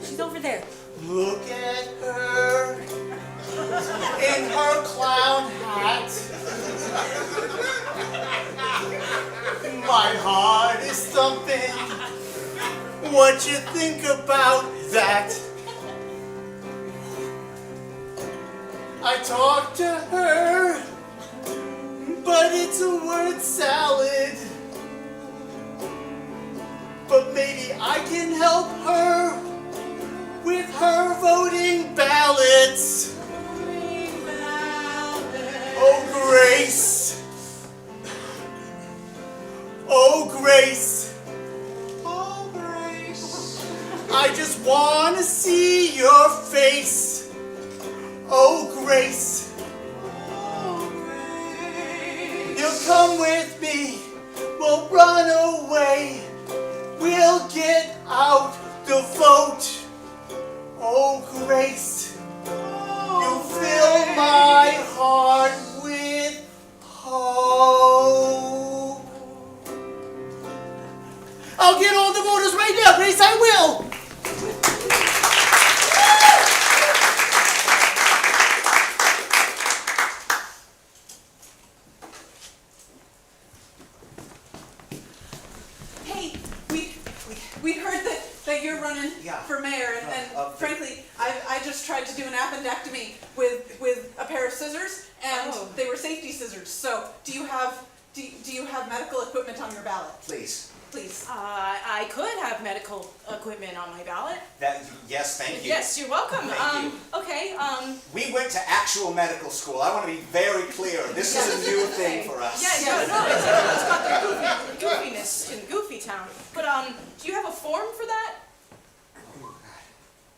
She's over there. Look at her in her clown hat. My heart is thumping. What you think about that? I talk to her, but it's a word salad. But maybe I can help her with her voting ballots. Oh, Grace. Oh, Grace. Oh, Grace. I just want to see your face. Oh, Grace. Oh, Grace. You'll come with me. We'll run away. We'll get out the vote. Oh, Grace, you fill my heart with hope. I'll get all the voters right now, Grace, I will. Hey, we heard that you're running Yeah. for mayor, and frankly, I just tried to do an appendectomy with a pair of scissors, and they were safety scissors. So, do you have medical equipment on your ballot? Please. Please. I could have medical equipment on my ballot. Yes, thank you. Yes, you're welcome. Thank you. Okay, We went to actual medical school. I want to be very clear. This is a new thing for us. yeah, no, it's got the goofiness in Goofy Town. But, do you have a form for that?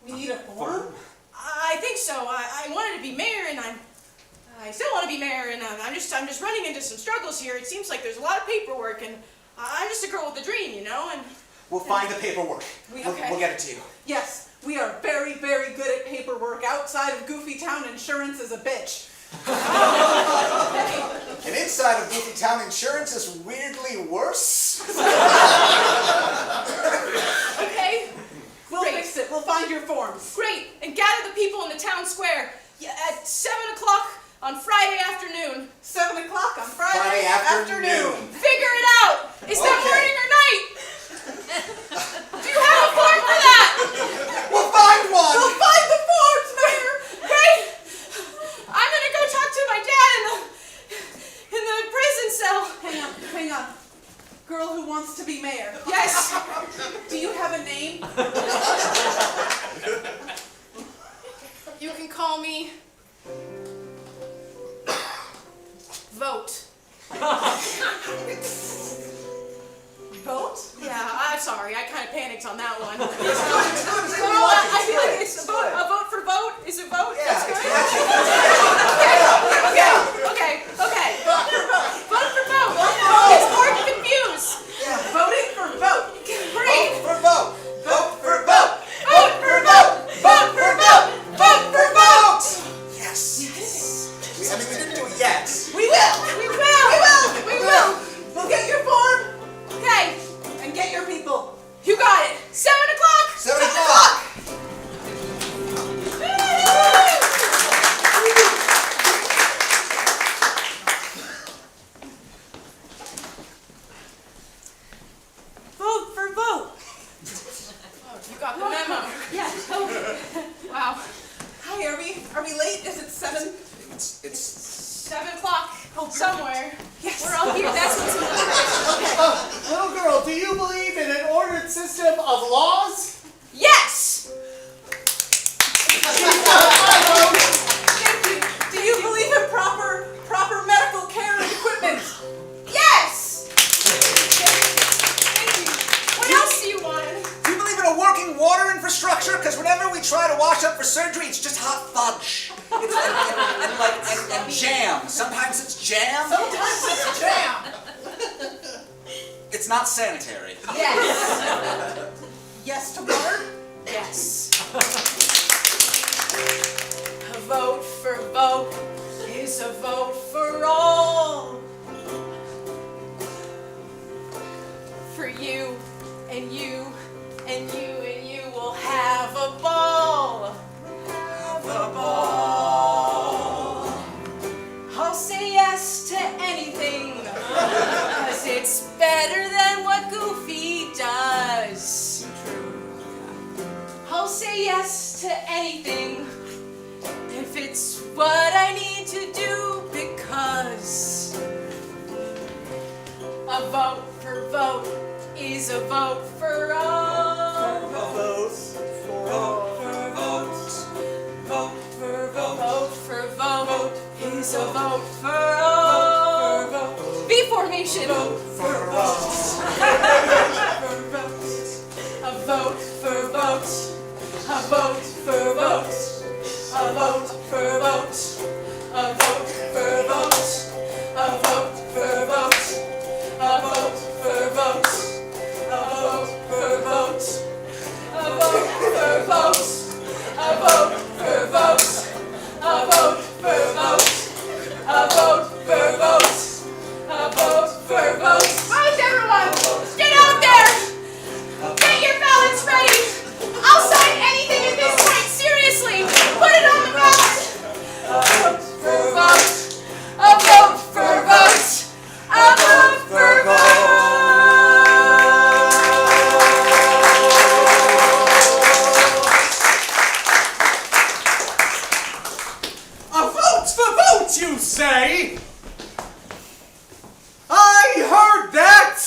We need a form? I think so. I wanted to be mayor, and I still want to be mayor, and I'm just running into some struggles here. It seems like there's a lot of paperwork, and I'm just a girl with a dream, you know, and... We'll find the paperwork. Okay. We'll get it to you. Yes, we are very, very good at paperwork. Outside of Goofy Town, insurance is a bitch. And inside of Goofy Town, insurance is weirdly worse. Okay. We'll fix it. We'll find your forms. Great, and gather the people in the town square at 7 o'clock on Friday afternoon. 7 o'clock on Friday Friday afternoon. Figure it out! Is that Okay. morning or night? Do you have a form for that? We'll find one. We'll find the forms, Mayor! Great! I'm gonna go talk to my dad in the prison cell. Hang on. Girl who wants to be mayor. Yes. Do you have a name? You can call me Vote. Vote? Yeah, I'm sorry. I kind of panicked on that one. I feel like it's a vote for vote. Is it vote? Yeah, That's it's good. catchy. Okay. Vote for vote. Vote for vote. It's hard to confuse. Voting for vote. Great. Vote for vote. Vote for vote. Vote for vote. Vote for vote. Vote for vote. Yes. We didn't do it yet. We will. We will. We'll get your form Okay. and get your people. You got it. 7 o'clock. 7 o'clock. We do you believe in an ordered system of laws? Yes! Thank you. Do you believe in proper medical care and equipment? Yes! Thank you. What else do you want? Do you believe in a working water infrastructure? Because whenever we try to wash up for surgery, it's just hot fudge. It's and jam. Sometimes it's jam. Sometimes it's jam. It's not sanitary. Yes! Yes to water? Yes. A vote for vote is a vote for all. For you and you and you and you will have a ball. Have a ball. I'll say yes to anything, 'cause it's better than what Goofy does. I'll say yes to anything if it's what I need to do, because a vote for vote is a vote for all. Vote for all. Vote for vote. Vote for vote is a vote for all. V formation. Vote for vote. A vote for vote. A vote for vote. A vote for vote. A vote for vote. A vote for vote. A vote for vote. A vote for vote. A vote for vote. A vote for vote. A vote for vote. A vote for vote. A vote for vote. How's everyone? Get out there! Get your ballots ready! I'll sign anything at this point, seriously! Put it on the ballot! A vote for vote! A vote for vote! A vote for vote! A vote for vote, you say? I heard that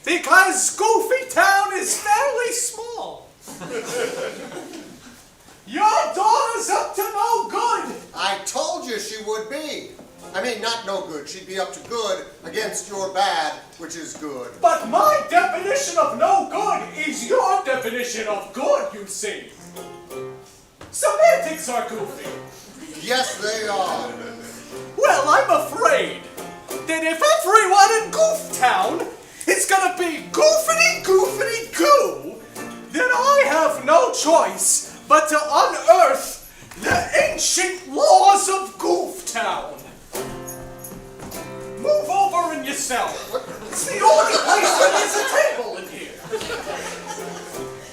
because Goofy Town is fairly small. Your daughter's up to no good. I told you she would be. I mean, not no good. She'd be up to good against your bad, which is good. But my definition of no good is your definition of good, you see. Semantics are goofy. Yes, they are. Well, I'm afraid that if everyone in Goof Town is gonna be goofity-goofity-goo, then I have no choice but to unearth the ancient laws of Goof Town. Move over in yourself. It's the only place where there's a table in here.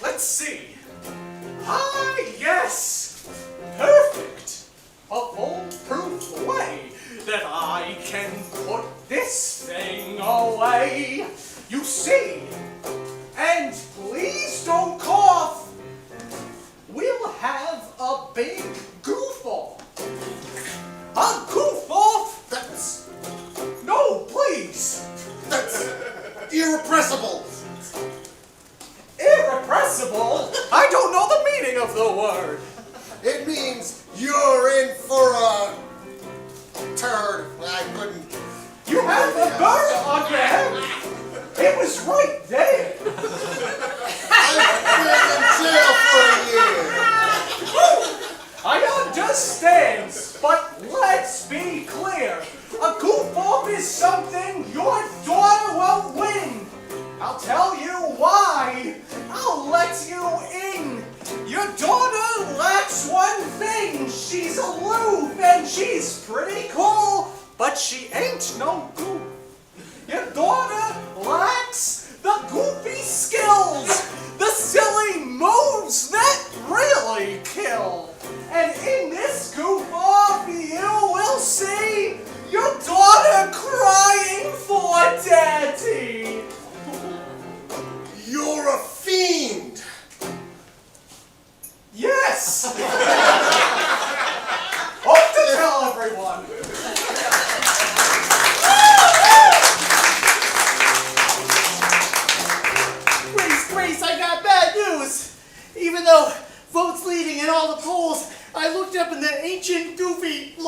Let's see. Ah, yes. Perfect. A foolproof way that I can put this thing away. You see. And please don't cough. We'll have a big goof-off. A goof-off? That's No, please. irrepressible. Irrepressible? I don't know the meaning of the word. It means you're in for a turd. I couldn't. You have a bird on your head. It was right there. I've been in jail for a year. I understand, but let's be clear. A goof-off is something your daughter won't win. I'll tell you why. I'll let you in. Your daughter lacks one thing. She's aloof and she's pretty cool, but she ain't no goof. Your daughter lacks the goof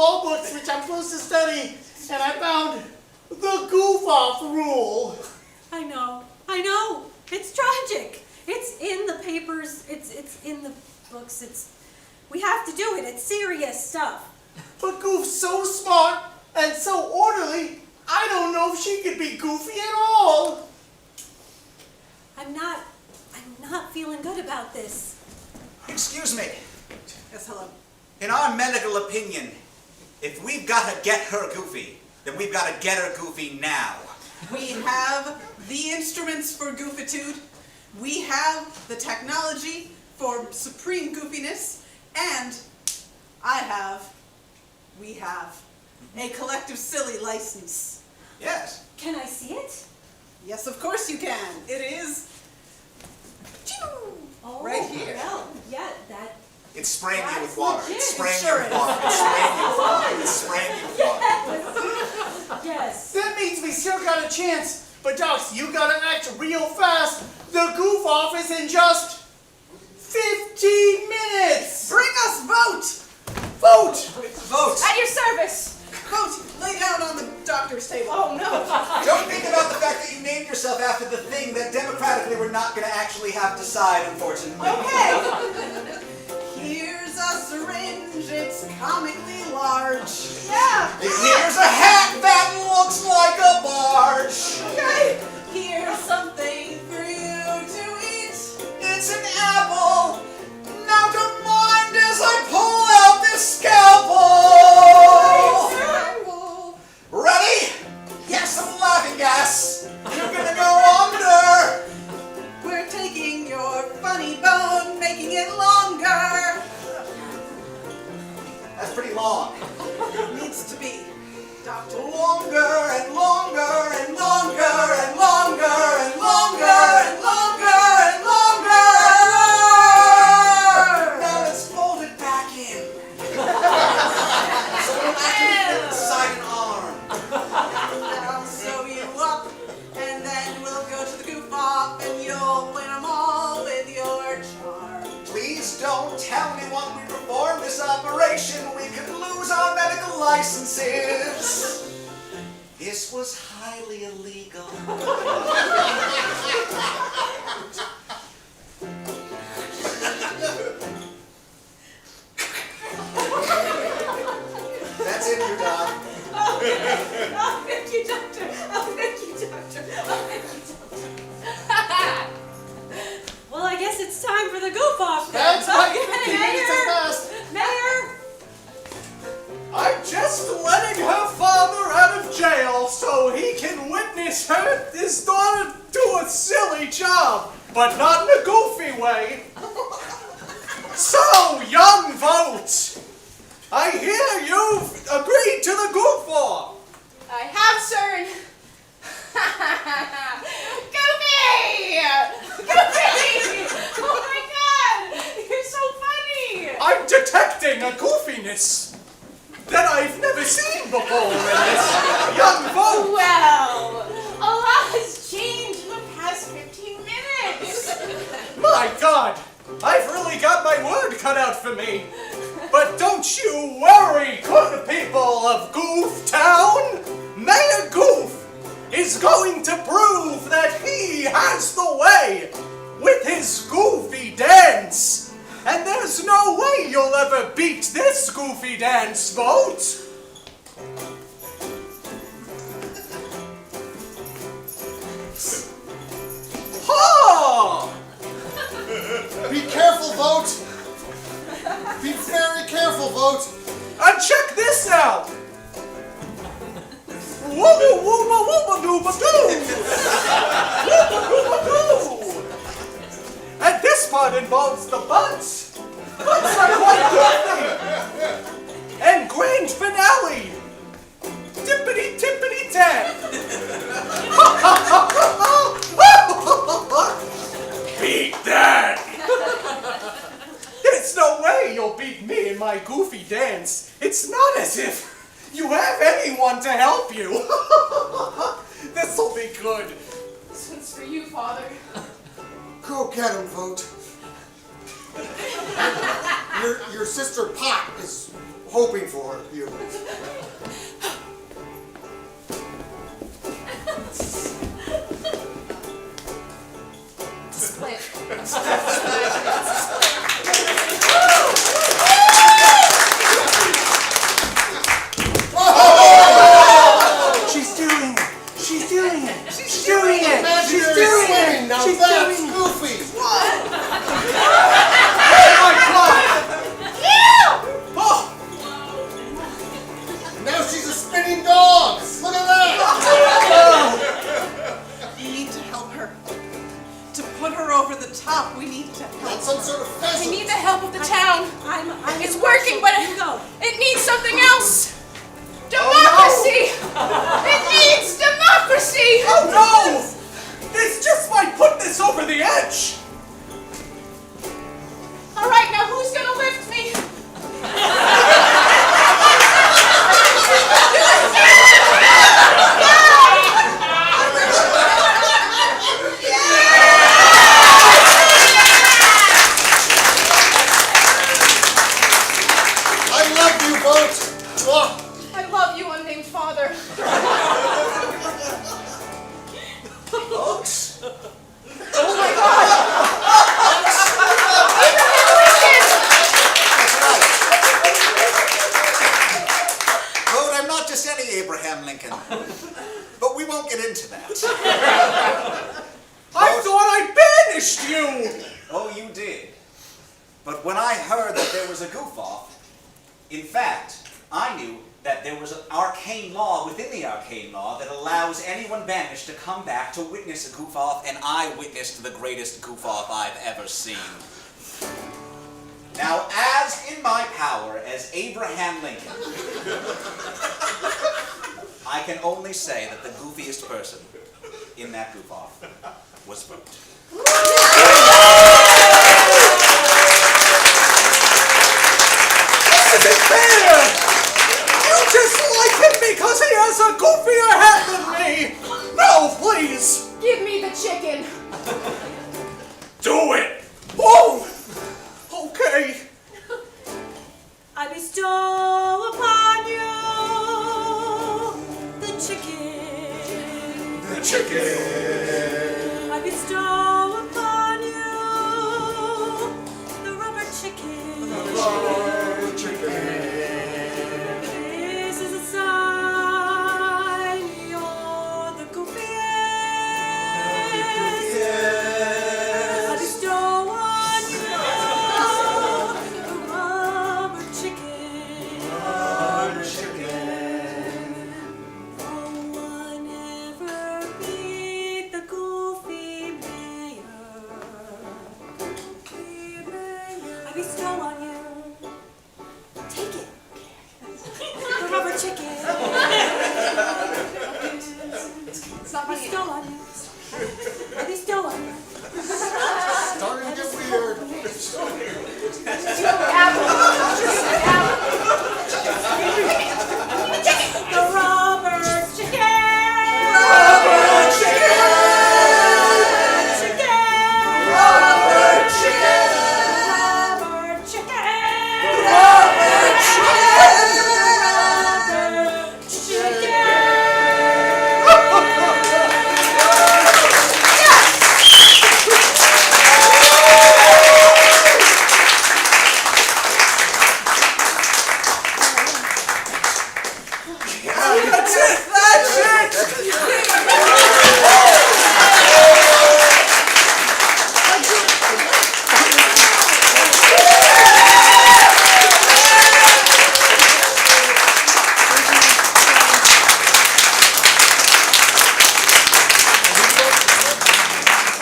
law books which I'm supposed to study, and I found the goof-off rule. I know. It's tragic. It's in the papers. It's in the books. We have to do it. It's serious stuff. But Goof's so smart and so orderly, I don't know if she could be goofy at all. I'm not feeling good about this. Excuse me. Yes, hello. In our medical opinion, if we've got to get her goofy, then we've got to get her goofy now. We have the instruments for goofitude. We have the technology for supreme goofiness. And we have a collective silly license. Yes. Can I see it? Yes, of course you can. It is Oh, right here. Well, yeah, that. It's spraying you That's with water. legit. It's spraying Sure you with is. water. It's spraying you with water. It's spraying you with water. Yes. That means we still got a chance. But Docs, you gotta act real fast. The goof-off is in just 15 minutes. Bring us vote! Vote! Vote. At your service. Vote! Lay down on the doctor's table. Oh no. Don't think about the fact that you named yourself after the thing that democratically we're not going to actually have to decide, unfortunately. Okay. Here's a syringe. It's comically large. Yeah. Here's a hat that looks like a barge. Okay. Here's something for you to eat. It's an apple. Now don't mind as I pull out this scalpel. Ready? Yes, some laughing gas. You're gonna go under. We're taking your funny bone, making it longer. That's pretty long. It needs to be, doctor. Longer and longer and longer and longer and longer and longer and longer. Now let's fold it back in. So we'll actually inside an arm. I'll sew you up, and then we'll go to the goof-off, and you'll win them all with your charm. Please don't tell me when we perform this operation we could lose our medical licenses. This was highly illegal. That's it, you're done. Oh, thank you, doctor. Oh, thank you, doctor. Oh, thank you, doctor. Well, I guess it's time for the goof-off then. That's right. Okay, 15 minutes is fast. Mayor! I'm just letting her father out of jail so he can witness his daughter do a silly job, but not in a goofy way. So, young vote, I hear you've agreed to the goof-off. I have, sir. Goofy! Goofy! Oh my God! You're so funny! I'm detecting a goofiness that I've never seen before in this young vote. Well, a lot has changed in the past 15 minutes. My God, I've really got my word cut out for me. But don't you worry, good people of Goof Town. Mayor Goof is going to prove that he has the way with his goofy dance. And there's no way you'll ever beat this goofy dance, vote. Ha! Be careful, vote. Be very careful, vote. And check this out! Wooba wooba wooba dooba doo! Wooba dooba doo! And this part involves the butts! Butts are quite goofy! And grand finale! Tippity tippity tap! Beat that! There's no way you'll beat me in my goofy dance. It's not as if you have anyone to help you. This'll be good. This one's for you, Father. Go get him, vote. Your sister Pot is hoping for you. Split. She's doing it. She's doing it. She's doing it. She's Imaginary doing swimming. it. Now She's that's doing it. goofy. Now she's a spinning dog. Look at that. We need to help her. To put her over the top, we need to help That's some sort of I pheasant. need the help of the town. I'm It's working, but you go. it needs something else. Democracy! It needs democracy! Oh no! This just might put this over the edge! All right, now who's gonna lift me? I love you both. Mwah. I love you, unnamed father. Folks, Oh my God! Abraham Lincoln! Lord, I'm not just any Abraham Lincoln. But we won't get into that. I thought I banished you! Oh, you did. But when I heard that there was a goof-off, in fact, I knew that there was an arcane law within the arcane law that allows anyone banished to come back to witness a goof-off, and I witnessed the greatest goof-off I've ever seen. Now, as in my power as Abraham Lincoln, I can only say that the goofiest person in that goof-off was Boat. Is it fair? You dislike him because he has a goofier hat than me! No, please! Give me the chicken. Do it! Oh! Okay. I bestow upon you the chicken. The chicken. I bestow upon you the rubber chicken. This is a sign you're the goofiest. I bestow on you the rubber chicken. No one ever beat the goofy mayor. I bestow on you. Take it. The rubber chicken. It's not I funny. bestow on you. I bestow on you. Starting to get weird. The rubber chicken.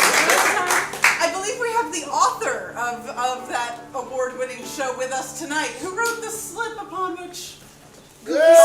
I believe we have the author of that award-winning show with us tonight, who wrote the slip upon which Yeah.